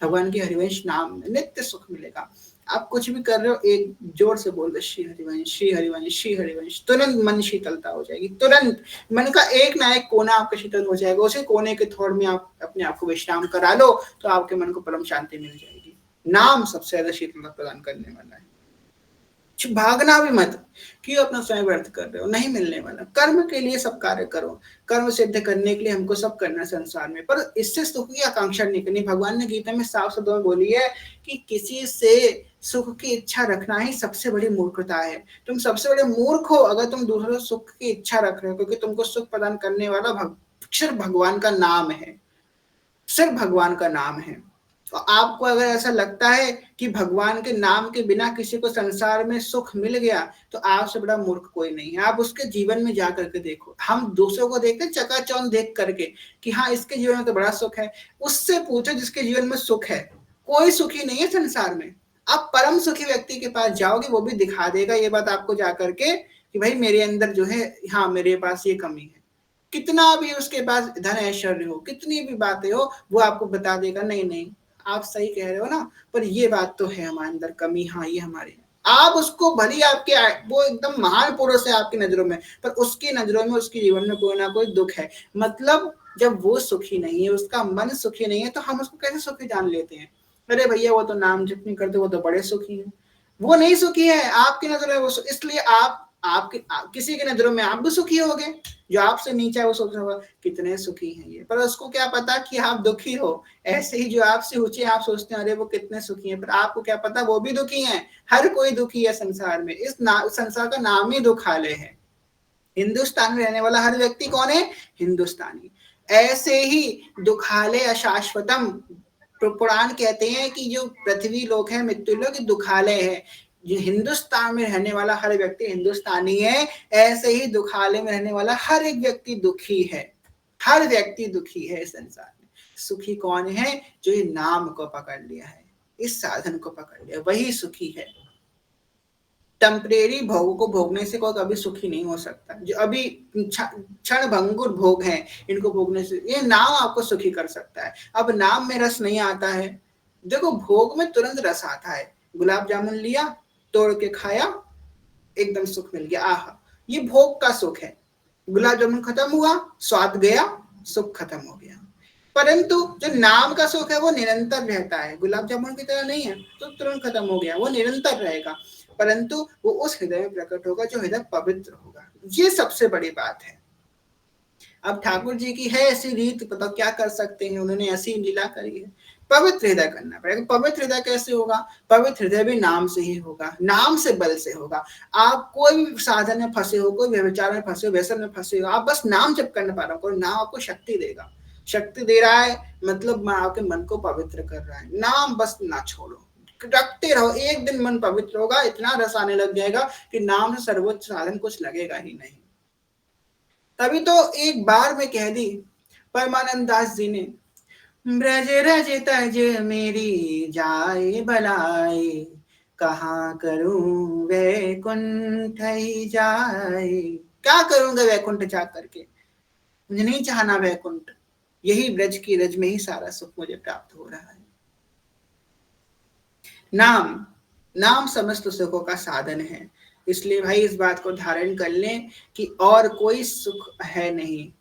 भगवान की हरिवंश नाम में नित्य सुख मिलेगा। आप कुछ भी कर रहे हो, एक जोर से बोल दो श्री हरिवंश श्री हरिवंश श्री हरिवंश, तुरंत मन शीतलता हो जाएगी, तुरंत मन का एक ना एक कोना आपका शीतल हो जाएगा। उसी कोने के थोड़ में आप अपने आप को विश्राम करा लो तो आपके मन को परम शांति मिल जाएगी। नाम सबसे ज्यादा शीतलता प्रदान करने वाला है। भागना भी मत, क्यों अपना समय व्यर्थ कर रहे हो, नहीं मिलने वाला। कर्म के लिए सब कार्य करो, कर्म सिद्ध करने के लिए हमको सब करना है संसार में, पर इससे सुख की आकांक्षा नहीं करनी। भगवान ने गीता में साफ शब्दों में बोली है कि किसी से सुख की इच्छा रखना ही सबसे बड़ी मूर्खता है। तुम सबसे बड़े मूर्ख हो अगर तुम दूसरों सुख की इच्छा रख रहे हो, क्योंकि तुमको सुख प्रदान करने वाला सिर्फ भगवान का नाम है, सिर्फ भगवान का नाम है। तो आपको अगर ऐसा लगता है कि भगवान के नाम के बिना किसी को संसार में सुख मिल गया, तो आपसे बड़ा मूर्ख कोई नहीं है। आप उसके जीवन में जा करके देखो। हम दूसरों को देखते हैं चकाचौंध देख करके कि हाँ इसके जीवन में तो बड़ा सुख है, उससे पूछो जिसके जीवन में सुख है। कोई सुखी नहीं है संसार में। आप परम सुखी व्यक्ति के पास जाओगे, वो भी दिखा देगा ये बात आपको जा करके कि भाई मेरे अंदर जो है, हाँ मेरे पास ये कमी है। कितना भी उसके पास धन ऐश्वर्य हो, कितनी भी बातें हो, वो आपको बता देगा नहीं नहीं आप सही कह रहे हो ना, पर ये बात तो है हमारे अंदर कमी, हाँ ये हमारे। आप उसको भली आपके वो एकदम महान पुरुष है आपकी नजरों में, पर उसकी नजरों में उसके जीवन में कोई ना कोई दुख है। मतलब जब वो सुखी नहीं है, उसका मन सुखी नहीं है, तो हम उसको कैसे सुखी जान लेते हैं? अरे भैया वो तो नाम जप नहीं करते, वो तो बड़े सुखी है। वो नहीं सुखी है आपकी नजर में, वो इसलिए आप किसी की नजरों में आप भी सुखी होगे, जो आपसे नीचा है वो सोच रहा होगा कितने सुखी हैं ये, पर उसको क्या पता कि आप दुखी हो। ऐसे ही जो आपसे ऊंचे आप सोचते हैं अरे वो कितने सुखी हैं, पर आपको क्या पता वो भी दुखी हैं। हर कोई दुखी है संसार में, संसार का नाम ही दुखालय है। हिंदुस्तान में रहने वाला हर व्यक्ति कौन है? हिंदुस्तानी। ऐसे ही दुखालय अशाश्वतम, पुराण कहते हैं कि जो पृथ्वी लोक है, मृत्यु लोक दुखालय है। जो हिंदुस्तान में रहने वाला हर व्यक्ति हिंदुस्तानी है, ऐसे ही दुखालय में रहने वाला हर एक व्यक्ति दुखी है। हर व्यक्ति दुखी है इस संसार में। सुखी कौन है? जो ये नाम को पकड़ लिया है, इस साधन को पकड़ लिया, वही सुखी है। टेम्परेरी भोग को भोगने से कोई कभी सुखी नहीं हो सकता। जो अभी क्षण भंगुर भोग है, इनको भोगने से ये नाम आपको सुखी कर सकता है। अब नाम में रस नहीं आता है। देखो भोग में तुरंत रस आता है। गुलाब जामुन लिया, तोड़ के खाया, एकदम सुख मिल गया, आहा, ये भोग का सुख है। गुलाब जामुन खत्म हुआ, स्वाद गया, सुख खत्म हो गया। परंतु जो नाम का सुख है वो निरंतर रहता है, गुलाब जामुन की तरह नहीं है तो तुरंत खत्म हो गया, वो निरंतर रहेगा। परंतु वो उस हृदय में प्रकट होगा जो हृदय पवित्र होगा। ये सबसे बड़ी बात है। अब ठाकुर जी की है ऐसी रीत, बताओ क्या कर सकते हैं, उन्होंने ऐसी लीला करी है। पवित्र हृदय करना पड़ेगा। पवित्र हृदय कैसे होगा? पवित्र हृदय भी नाम से ही होगा, नाम से बल से होगा। आप कोई भी साधन में फंसे हो, कोई व्यभिचार में फंसे हो, व्यसन में फंसे हो, आप बस नाम जप करना पा रहे हो, कोई नाम आपको शक्ति देगा। शक्ति दे रहा है मतलब आपके मन को पवित्र कर रहा है। नाम बस ना छोड़ो, रखते रहो, एक दिन मन पवित्र होगा, इतना रस आने लग जाएगा कि नाम से सर्वोच्च साधन कुछ लगेगा ही नहीं। तभी तो एक बार में कह दी परमानंद दास जी ने, ब्रज रज तज मेरी जाए भलाई, कहाँ करूं वैकुंठ ही जाए। क्या करूंगा वैकुंठ जा करके, मुझे नहीं चाहना वैकुंठ, यही ब्रज की रज में ही सारा सुख मुझे प्राप्त हो रहा है। नाम, नाम समस्त सुखों का साधन है। इसलिए भाई इस बात को धारण कर लें कि और कोई सुख है नहीं।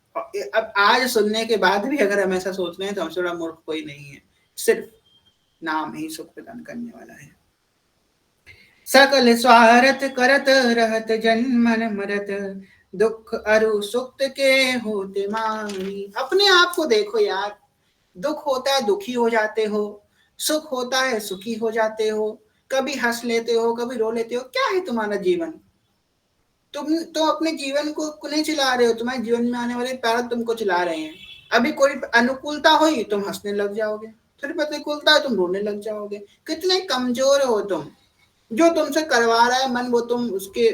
अब आज सुनने के बाद भी अगर हम ऐसा सोच रहे हैं तो हमसे बड़ा मूर्ख कोई नहीं है। सिर्फ नाम ही सुख प्रदान करने वाला है। सकल स्वार्थ करत रहत जन्मन मरत, दुख अरु सुख के होते मानी। अपने आप को देखो यार, दुख होता है दुखी हो जाते हो, सुख होता है सुखी हो जाते हो, कभी हंस लेते हो कभी रो लेते हो। क्या है तुम्हारा जीवन? तुम तो अपने जीवन को नहीं चला रहे हो, तुम्हारे जीवन में आने वाले प्रारब्ध तुमको चला रहे हैं। अभी कोई अनुकूलता हुई तुम हंसने लग जाओगे, थोड़ी प्रतिकूलता है तुम रोने लग जाओगे। कितने कमजोर हो तुम। जो तुमसे करवा रहा है मन, वो तुम उसके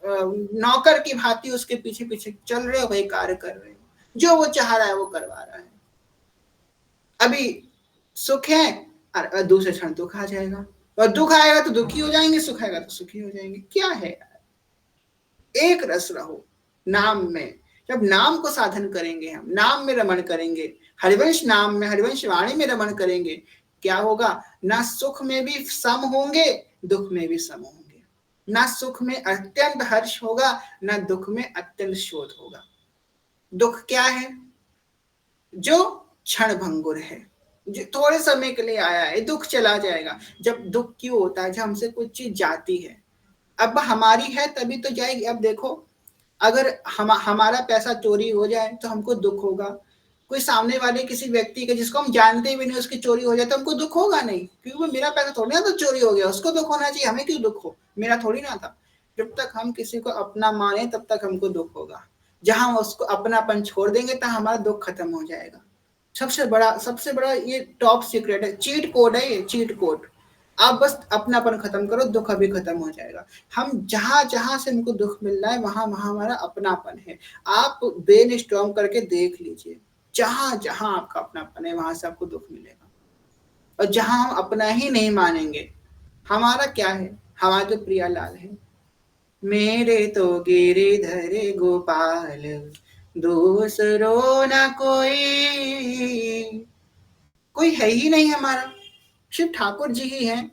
नौकर की भांति उसके पीछे पीछे चल रहे हो, वही कार्य कर रहे हो। जो वो चाह रहा है वो करवा रहा है। अभी सुख है और दूसरे क्षण दुख आ जाएगा, और दुख आएगा तो दुखी हो जाएंगे, सुख आएगा तो सुखी हो जाएंगे। क्या है यार? एक रस रहो नाम में। जब नाम को साधन करेंगे, हम नाम में रमण करेंगे, हरिवंश नाम में, हरिवंश वाणी में रमण करेंगे, क्या होगा? ना सुख में भी सम होंगे, दुख में भी सम होंगे। ना सुख में अत्यंत हर्ष होगा, ना दुख में अत्यंत शोध होगा। दुख क्या है? जो क्षण भंगुर है, जो थोड़े समय के लिए आया है, दुख चला जाएगा। जब दुख क्यों होता है? जब हमसे कुछ चीज जाती है। अब हमारी है तभी तो जाएगी। अब देखो, अगर हमारा पैसा चोरी हो जाए तो हमको दुख होगा। कोई सामने वाले किसी व्यक्ति के जिसको हम जानते भी नहीं उसकी चोरी हो जाए तो हमको दुख होगा नहीं, क्योंकि वो मेरा पैसा थोड़ी ना तो चोरी हो गया, उसको दुख होना चाहिए, हमें क्यों दुख हो? मेरा थोड़ी ना था। जब तक हम किसी को अपना माने तब तक हमको दुख होगा। जहां उसको अपनापन छोड़ देंगे तो हमारा दुख खत्म हो जाएगा। सबसे बड़ा ये टॉप सीक्रेट है, चीट कोड है ये, चीट कोड। आप बस अपनापन खत्म करो, दुख अभी खत्म हो जाएगा। हम जहां जहां से हमको दुख मिल रहा है वहां वहां हमारा अपनापन है। आप ब्रेन स्ट्रॉन्ग करके देख लीजिए, जहां जहां आपका अपनापन है वहां से आपको दुख मिलेगा। और जहां हम अपना ही नहीं मानेंगे, हमारा क्या है? हमारा तो प्रियालाल है, मेरे तो गिरिधर गोपाल, दूसरो ना कोई है ही नहीं हमारा, शिव ठाकुर जी ही हैं।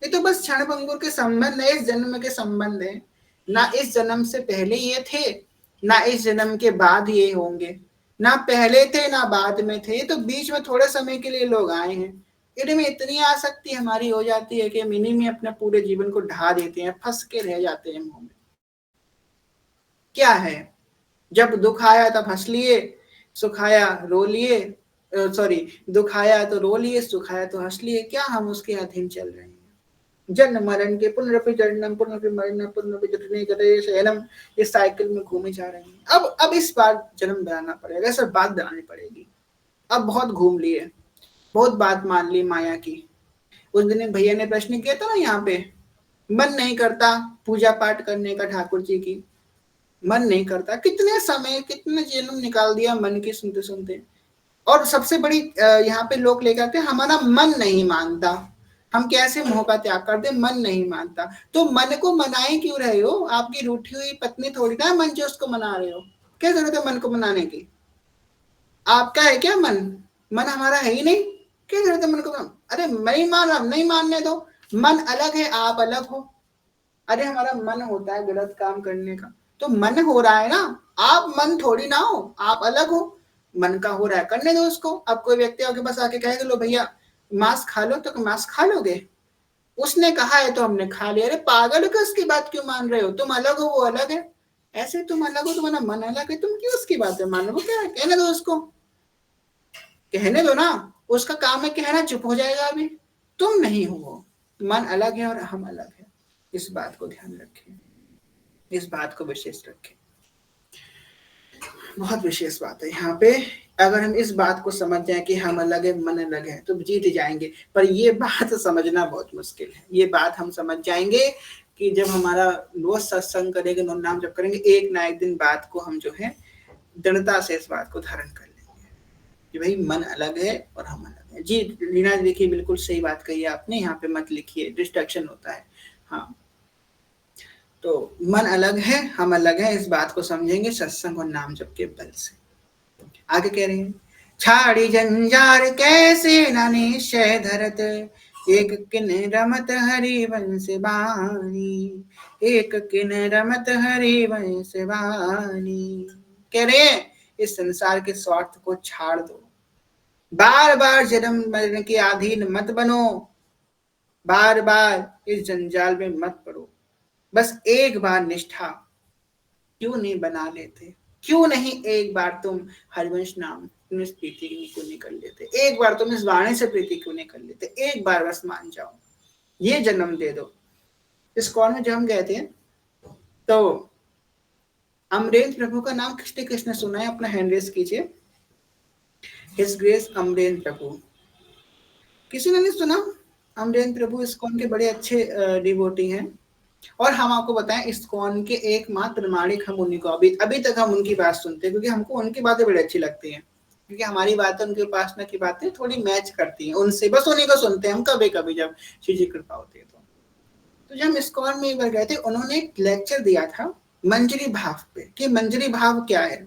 ये तो बस क्षण भंगुर के संबंध है, इस जन्म के संबंध है। ना इस जन्म से पहले ये थे, ना इस जन्म के बाद ये होंगे। ना पहले थे ना बाद में थे, तो बीच में थोड़े समय के लिए लोग आए हैं। इनमें इतनी आसक्ति हमारी हो जाती है कि हम इन्हीं में अपने पूरे जीवन को ढा देते हैं, फंस के रह जाते हैं मुंह में। क्या है? जब दुख आया तब हंस लिए, सुख आया रो लिए, सॉरी, दुख आया तो रो लिए, सुख आया तो हंस लिए। क्या हम उसके अधीन चल रहे हैं? जन्म मरण के पुनरपि जन्म पुनरपि मरण पुनरपि जठने जठे शयनम, इस साइकिल में घूमे जा रहे हैं। अब इस बार जन्म बनाना पड़ेगा, सब बात बनानी पड़ेगी। अब बहुत घूम लिए, बहुत बात मान ली माया की। उस दिन भैया ने प्रश्न किया था ना यहाँ पे, मन नहीं करता पूजा पाठ करने का ठाकुर जी की, मन नहीं करता। कितने समय, कितने जन्म निकाल दिया मन की सुनते सुनते। और सबसे बड़ी यहाँ पे लोग लेकर आते हैं, हमारा मन नहीं मानता, हम कैसे मोह का त्याग कर दे, मन नहीं मानता। तो मन को मनाए क्यों रहे हो? आपकी रूठी हुई पत्नी थोड़ी ना मन जो उसको मना रहे हो। क्या जरूरत है मन को मनाने की? आपका है क्या मन? मन हमारा है ही नहीं, क्या जरूरत है मन को? अरे नहीं मान रहा, नहीं मानने दो। मन अलग है, आप अलग हो। अरे हमारा मन होता है गलत काम करने का, तो मन हो रहा है ना, आप मन थोड़ी ना हो, आप अलग हो। मन का हो रहा है, करने दो उसको। अब कोई व्यक्ति आपके पास आके कहेगा लो भैया मांस खा लो, तो मांस खा लोगे? उसने कहा है तो हमने खा लिया। अरे पागल हो, उसकी बात क्यों मान रहे हो? तुम अलग हो, वो अलग है। ऐसे तुम अलग हो, तुम्हारा मन अलग है, तुम क्यों उसकी बातें मान लो? क्या है, कहने दो उसको, कहने दो ना। उसका काम है कहना, चुप हो जाएगा अभी। तुम नहीं हो, मन अलग है और हम अलग है। इस बात को ध्यान रखें, इस बात को विशेष रखें। बहुत विशेष बात है यहाँ पे। अगर हम इस बात को समझ जाए कि हम अलग है, मन अलग है, तो जीत जाएंगे। पर ये बात समझना बहुत मुश्किल है। ये बात हम समझ जाएंगे कि जब हमारा रोज सत्संग करेंगे, नाम जब करेंगे, एक ना एक दिन बात को हम जो है दृढ़ता से इस बात को धारण कर लेंगे कि भाई मन अलग है और हम अलग है। जी लीना जी, देखिए बिल्कुल सही बात कही आपने। यहाँ पे मत लिखिए, डिस्ट्रैक्शन होता है। हाँ, तो मन अलग है, हम अलग है, इस बात को समझेंगे सत्संग और नाम जप के बल से। आगे कह रहे हैं, छाड़ी जंजार कैसे न निश्चय धरत, एक किन रमत हरि वंश बानी, एक किन रमत हरि वंश बानी। कह रहे हैं इस संसार के स्वार्थ को छाड़ दो, बार बार जन्म मरण के अधीन मत बनो, बार बार इस जंजाल में मत पड़ो। बस एक बार निष्ठा क्यों नहीं बना लेते? क्यों नहीं एक बार तुम हरिवंश नाम इस प्रीति को निकल लेते? एक बार तुम इस वाणी से प्रीति क्यों नहीं कर लेते? एक बार बस मान जाओ, ये जन्म दे दो। इस कॉल में जब हम गए थे तो अमरेंद्र प्रभु का नाम किसने किसने सुना है? अपना हैंड रेस कीजिए। हिज ग्रेस अमरेंद्र प्रभु, किसी ने नहीं सुना? अमरेंद्र प्रभु इस्कॉन के बड़े अच्छे डिवोटी हैं। और हम आपको बताएं, इस्कॉन के एकमात्र प्रमाणिक हम उन्हीं को अभी तक हम उनकी बात सुनते हैं, क्योंकि हमको उनकी बातें बड़ी अच्छी लगती हैं। क्योंकि हमारी बातें उनकी उपासना की बातें थोड़ी मैच करती हैं उनसे, बस उन्हीं को सुनते हैं हम कभी कभी जब श्री जी कृपा होती है। तो जब हम इस्कॉन में एक बार गए थे, उन्होंने एक लेक्चर दिया था मंजरी भाव पे कि मंजरी भाव क्या है।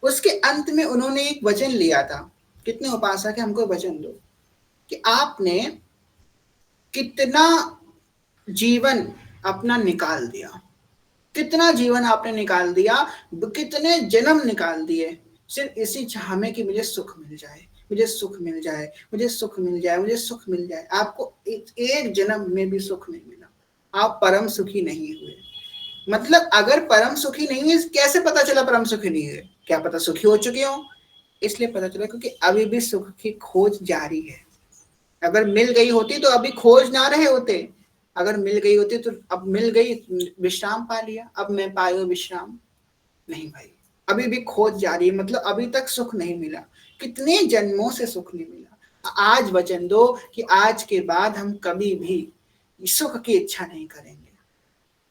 उसके अंत में उन्होंने एक वचन लिया था, कितने उपासक है हमको वचन दो, कि आपने कितना जीवन अपना निकाल दिया, कितना जीवन आपने निकाल दिया, कितने जन्म निकाल दिए, सिर्फ इसी चाह में कि मुझे सुख मिल जाए, मुझे सुख मिल जाए, मुझे सुख मिल जाए, मुझे सुख मिल जाए। आपको एक जन्म में भी सुख नहीं मिला, आप परम सुखी नहीं हुए। मतलब अगर परम सुखी नहीं है, कैसे पता चला परम सुखी नहीं है? क्या पता सुखी हो चुके हो, इसलिए पता चला क्योंकि अभी भी सुख की खोज जारी है। अगर मिल गई होती तो अभी खोज ना रहे होते, अगर मिल गई होती तो अब मिल गई, विश्राम पा लिया। अब मैं पायो विश्राम नहीं भाई, अभी भी खोज जारी है। मतलब अभी तक सुख नहीं मिला, कितने जन्मों से सुख नहीं मिला। आज वचन दो कि आज के बाद हम कभी भी सुख की इच्छा नहीं करेंगे।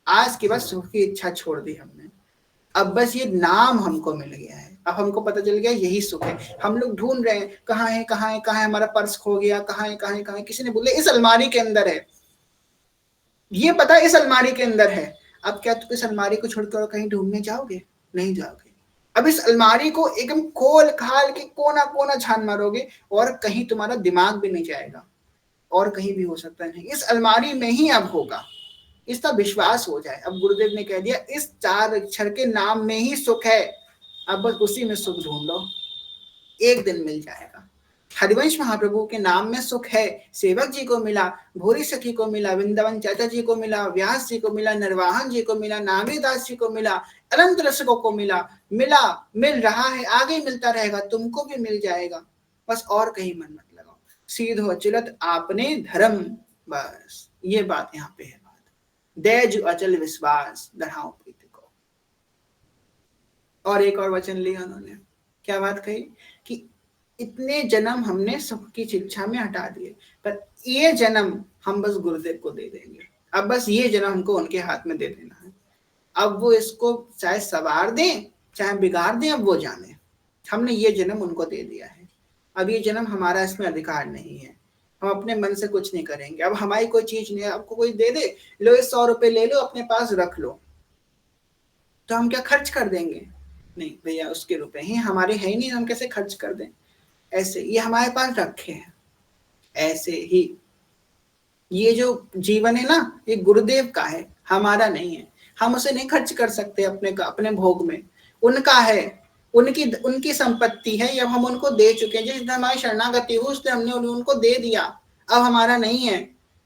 आज के बाद सुख की इच्छा छोड़ दी हमने। अब बस ये नाम हमको मिल गया है, अब हमको पता चल गया यही सुख है। हम लोग ढूंढ रहे हैं कहाँ है, कहाँ है, कहाँ है, हमारा पर्स खो गया, कहाँ है, कहाँ है, कहाँ है। किसी ने बोले इस अलमारी के अंदर है, ये पता है इस अलमारी के अंदर है। अब क्या तुम इस अलमारी को छोड़कर कहीं ढूंढने जाओगे? नहीं जाओगे। अब इस अलमारी को एकदम खोल खाल के कोना कोना छान मारोगे और कहीं तुम्हारा दिमाग भी नहीं जाएगा, और कहीं भी हो सकता नहीं, इस अलमारी में ही अब होगा। इसका विश्वास हो जाए। अब गुरुदेव ने कह दिया इस 4 अक्षर के नाम में ही सुख है, अब बस उसी में सुख ढूंढ लो, एक दिन मिल जाएगा। हरिवंश महाप्रभु के नाम में सुख है। सेवक जी को मिला, भूरी सखी को मिला, वृंदावन चाचा जी को मिला, व्यास जी को मिला, निर्वाहन जी को मिला, नागरीदास जी को मिला, अनंत रसकों को मिला, मिला, मिल रहा है, आगे मिलता रहेगा, तुमको भी मिल जाएगा। बस और कहीं मन मत लगाओ, सीधो चिलत आपने धर्म। बस ये बात यहाँ पे है। बात देज अचल विश्वास दढ़ाओ प्रीति को। और एक और वचन लिया उन्होंने, क्या बात कही कि इतने जन्म हमने सुख की शिक्षा में हटा दिए, पर ये जन्म हम बस गुरुदेव को दे देंगे। अब बस ये जन्म हमको उनके हाथ में दे देना है। अब वो इसको चाहे सवार दें चाहे बिगाड़ दें, अब वो जाने। हमने ये जन्म उनको दे दिया है, अब ये जन्म हमारा इसमें अधिकार नहीं है। हम अपने मन से कुछ नहीं करेंगे। अब हमारी कोई चीज नहीं है, आपको कोई दे दे, लो 100 रुपए ले लो अपने पास रख लो, तो हम क्या खर्च कर देंगे? नहीं भैया, उसके रुपए ही हमारे है ही नहीं, हम कैसे खर्च कर दें? ऐसे ये हमारे पास रखे हैं। ऐसे ही ये जो जीवन है ना, ये गुरुदेव का है, हमारा नहीं है। हम उसे नहीं खर्च कर सकते अपने भोग में, उनका है, उनकी उनकी संपत्ति है। अब हम उनको दे चुके हैं, जिस दिन हमारी शरणागति हुई उस दिन हमने उनको दे दिया, अब हमारा नहीं है,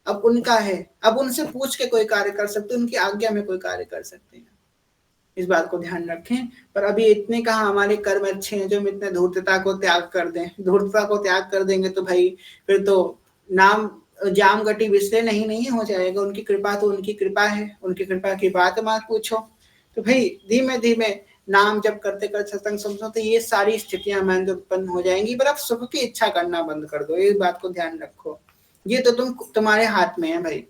अब उनका है। अब उनसे पूछ के कोई कार्य कर सकते, उनकी आज्ञा में कोई कार्य कर सकते हैं। इस बात को ध्यान रखें। पर अभी इतने कहा हमारे कर्म अच्छे हैं जो हम इतने धूर्तता को त्याग कर दें। धूर्तता को त्याग कर देंगे तो भाई फिर तो नाम जाम गटी विषय नहीं हो जाएगा। उनकी कृपा तो उनकी कृपा है, उनकी कृपा की बात मत पूछो। तो भाई धीमे धीमे नाम जब करते करते सत्संग सुनते तो ये सारी स्थितियां मन उत्पन्न हो जाएंगी। पर आप सुख की इच्छा करना बंद कर दो, इस बात को ध्यान रखो। ये तो तुम्हारे हाथ में है भाई,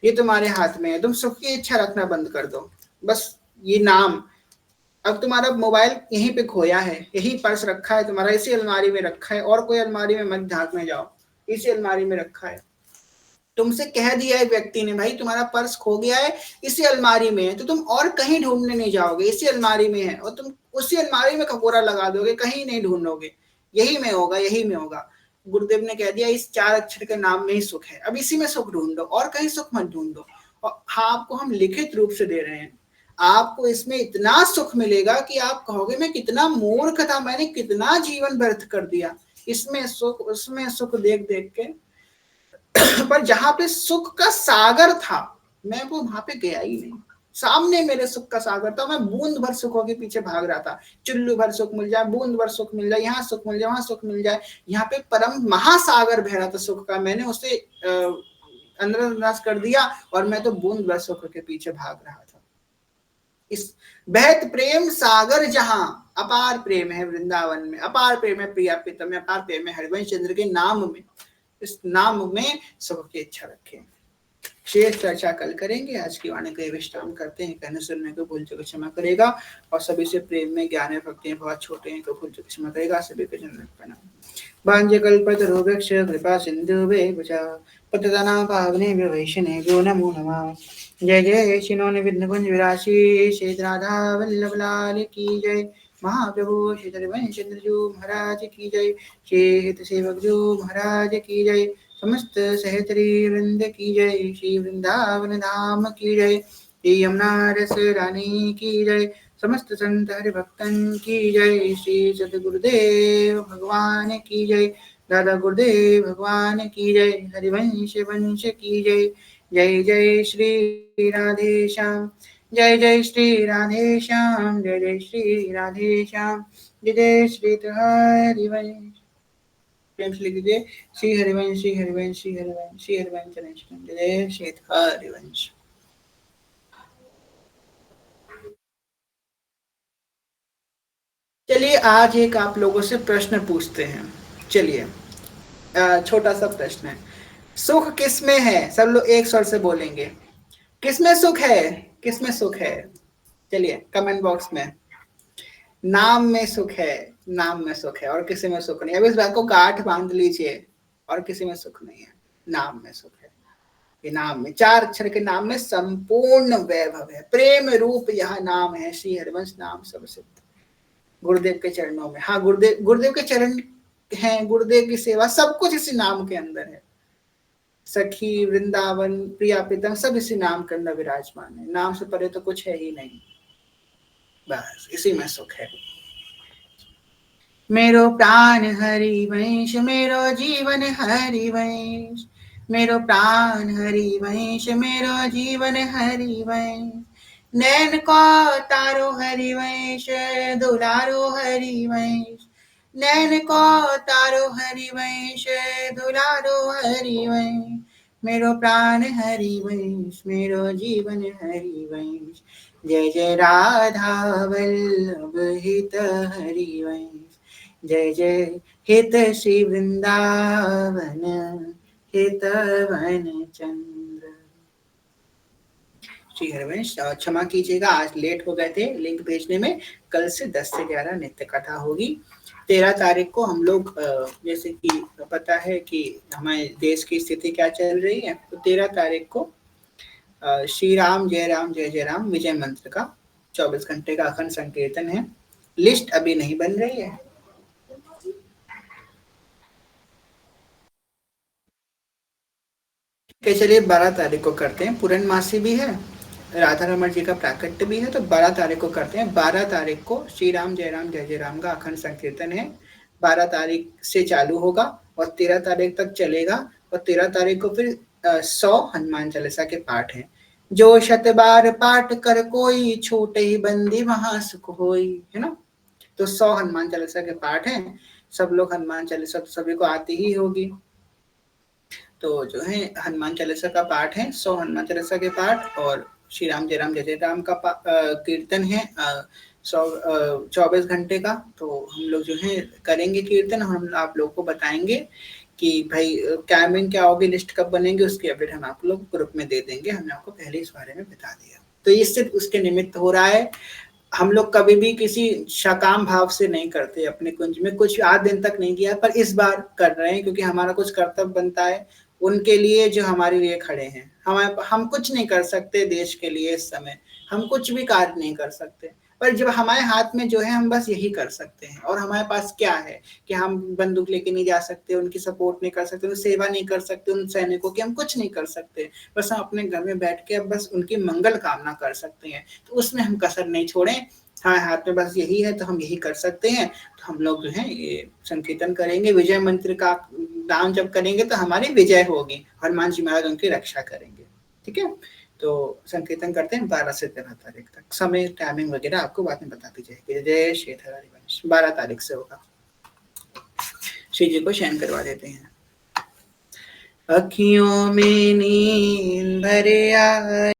ये तुम्हारे हाथ में है। तुम सुख की इच्छा रखना बंद कर दो। बस ये नाम, अब तुम्हारा मोबाइल यहीं पे खोया है, यही पर्स रखा है तुम्हारा, इसी अलमारी में रखा है, और कोई अलमारी में मत झांकने जाओ, इसी अलमारी में रखा है। तुमसे कह दिया है व्यक्ति ने, भाई तुम्हारा पर्स खो गया है, इसी अलमारी में है, तो तुम और कहीं ढूंढने नहीं जाओगे, इसी अलमारी में है, और तुम उसी अलमारी में कपोरा लगा दोगे, कहीं नहीं ढूंढोगे, यही में होगा, यही में होगा। गुरुदेव ने कह दिया इस 4 अक्षर के नाम में ही सुख है, अब इसी में सुख ढूंढो, और कहीं सुख मत ढूंढो। और हाँ, आपको हम लिखित रूप से दे रहे हैं, आपको इसमें इतना सुख मिलेगा कि आप कहोगे मैं कितना मूर्ख था, मैंने कितना जीवन व्यर्थ कर दिया इसमें सुख उसमें सुख देख देख के। पर जहां पे सुख का सागर था, मैं वो वहां पे गया ही नहीं। सामने मेरे सुख का सागर था, मैं बूंद भर सुखों के पीछे भाग रहा था। चुल्लू भर सुख मिल जाए, बूंद भर सुख मिल जाए, यहाँ सुख मिल जाए, वहां सुख मिल जाए। यहाँ पे परम महासागर बह रहा था सुख का, मैंने उसे अंदर कर दिया, और मैं तो बूंद भर सुख के पीछे भाग रहा था। इस बहत प्रेम सागर जहां अपार प्रेम है वृंदावन में, अपार प्रेम है प्रिया प्रीतम में, अपार प्रेम है हरिवंश चंद्र के नाम में। इस नाम में सुख की इच्छा रखें। शेष चर्चा कल करेंगे। आज की वाणी का विश्राम करते हैं। कहने सुनने को भूल चुके क्षमा करेगा, और सभी से प्रेम में ज्ञान में भक्ति में बहुत छोटे हैं तो भूल चुके क्षमा करेगा। सभी को जन्म प्रणाम। भांजे कल्पतरुभ्यश्च कृपा सिन्धुभ्यश्च पतितानां पावनेभ्यो वैष्णवेभ्यो नमो नमः। जय जय श्री विघ्न कुंज विराशी श्री राधा वल्लभ लाल की जय। महाप्रभु श्री हरिवंश चंद्र महाराज की जय। श्री हित सेवक जो महाराज की जय। समस्त सहचरी वृंद की जय। श्री वृंदावन धाम की जय। श्री यमुना रस रानी की जय। समस्त संत हरिभक्तन की जय। श्री सद्गुरुदेव भगवान की जय। दादा गुरुदेव भगवान की जय। हरिवंश वंश की जय। जय जय श्री राधे श्याम, जय जय श्री राधे श्याम, जय जय श्री राधे श्याम, जय जय श्री हरिवंश। प्रेम से लिख दीजिए श्री हरिवंश, श्री हरिवंश, श्री हरिवंश, श्री हरिवंश, जय जय श्री हरिवंश। चलिए आज एक आप लोगों से प्रश्न पूछते हैं। चलिए छोटा सा प्रश्न है, सुख किसमें है? सब लोग एक स्वर से बोलेंगे, किसमें सुख है? किसमें सुख है? चलिए कमेंट बॉक्स में। नाम में सुख है, नाम में सुख है, और किसी में सुख नहीं। अब इस बात को गांठ बांध लीजिए, और किसी में सुख नहीं है, नाम में सुख है। ये नाम में 4 अक्षर के नाम में संपूर्ण वैभव है, प्रेम रूप यह नाम है। श्री हरिवंश नाम सब सिद्ध, गुरुदेव के चरणों में। हाँ, गुरुदेव के चरण हैं, गुरुदेव की सेवा, सब कुछ इसी नाम के अंदर है। सखी, वृंदावन, प्रिया प्रीतम सब इसी नाम के अंदर विराजमान है। नाम से परे तो कुछ है ही नहीं, बस इसी में सुख है। मेरो प्राण हरि वंश, मेरो जीवन हरि वंश, मेरो प्राण हरि वंश, मेरो जीवन हरि वंश। नैन को तारो हरि वंश, दुलारो हरि वंश, नैन को तारो हरि वंश, दुलारो हरि वंश। मेरो प्राण हरि वंश, मेरो जीवन हरि वंश। जय जय राधा वल्लभ हित हरि वंश, जय जय हित श्री वृंदावन हित वन चंद्र। श्री हरिवंश, क्षमा कीजिएगा आज लेट हो गए थे लिंक भेजने में। कल से 10 से 11 नित्य कथा होगी। 13 तारीख को हम लोग जैसे कि पता है कि हमारे देश की स्थिति क्या चल रही है, तो 13 तारीख को श्री राम जय जय राम विजय मंत्र का 24 घंटे का अखंड संकीर्तन है। लिस्ट अभी नहीं बन रही है। चलिए 12 तारीख को करते हैं, पूर्णमासी भी है, राधा रमण जी का प्राकट्य भी है, तो 12 तारीख को करते हैं। 12 तारीख को श्री राम जय जय राम का अखंड संकीर्तन है। 12 तारीख से चालू होगा और 13 तारीख तक चलेगा। और 13 तारीख को फिर 100 हनुमान चालीसा के पाठ है। जो शत बार पाठ कर कोई, छोटे ही बंदी वहां सुख होई, है ना। तो 100 हनुमान चालीसा के पाठ है। सब लोग हनुमान चालीसा तो सभी को आती ही होगी, तो जो है हनुमान चालीसा का पाठ है, 100 हनुमान चालीसा के पाठ। और श्री राम जय जय राम का कीर्तन है 24 घंटे का। तो हम लोग जो है करेंगे कीर्तन, हम आप लोग को बताएंगे कि भाई टाइमिंग क्या होगी, लिस्ट कब बनेंगे, उसकी अपडेट हम आप लोग ग्रुप में दे देंगे। हमने आपको पहले इस बारे में बता दिया। तो ये सिर्फ उसके निमित्त हो रहा है। हम लोग कभी भी किसी सकाम भाव से नहीं करते, अपने कुंज में कुछ आज दिन तक नहीं किया, पर इस बार कर रहे हैं क्योंकि हमारा कुछ कर्तव्य बनता है उनके लिए जो हमारे लिए खड़े हैं। हम कुछ नहीं कर सकते देश के लिए इस समय, हम कुछ भी कार्य नहीं कर सकते, पर जब हमारे हाथ में जो है हम बस यही कर सकते हैं। और हमारे पास क्या है कि हम बंदूक लेके नहीं जा सकते, उनकी सपोर्ट नहीं कर सकते, उनकी सेवा नहीं कर सकते, उन सैनिकों की हम कुछ नहीं कर सकते। बस हम अपने घर में बैठ के बस उनकी मंगल कामना कर सकते हैं। तो उसमें हम कसर नहीं छोड़ें, हमारे हाथ में बस यही है तो हम यही कर सकते हैं। तो हम लोग जो है ये संकीर्तन करेंगे, विजय मंत्र का नाम जब करेंगे तो हमारी विजय होगी, हनुमान जी महाराज उनकी रक्षा करेंगे। ठीक है, तो संकीर्तन करते हैं 12 से 13 तारीख तक। समय टाइमिंग वगैरह आपको बाद में बता दी जाएगी। जय श्री हरिवंश 12 तारीख से होगा। श्री जी को शयन करवा देते हैं। अखियों में नींद भरे आए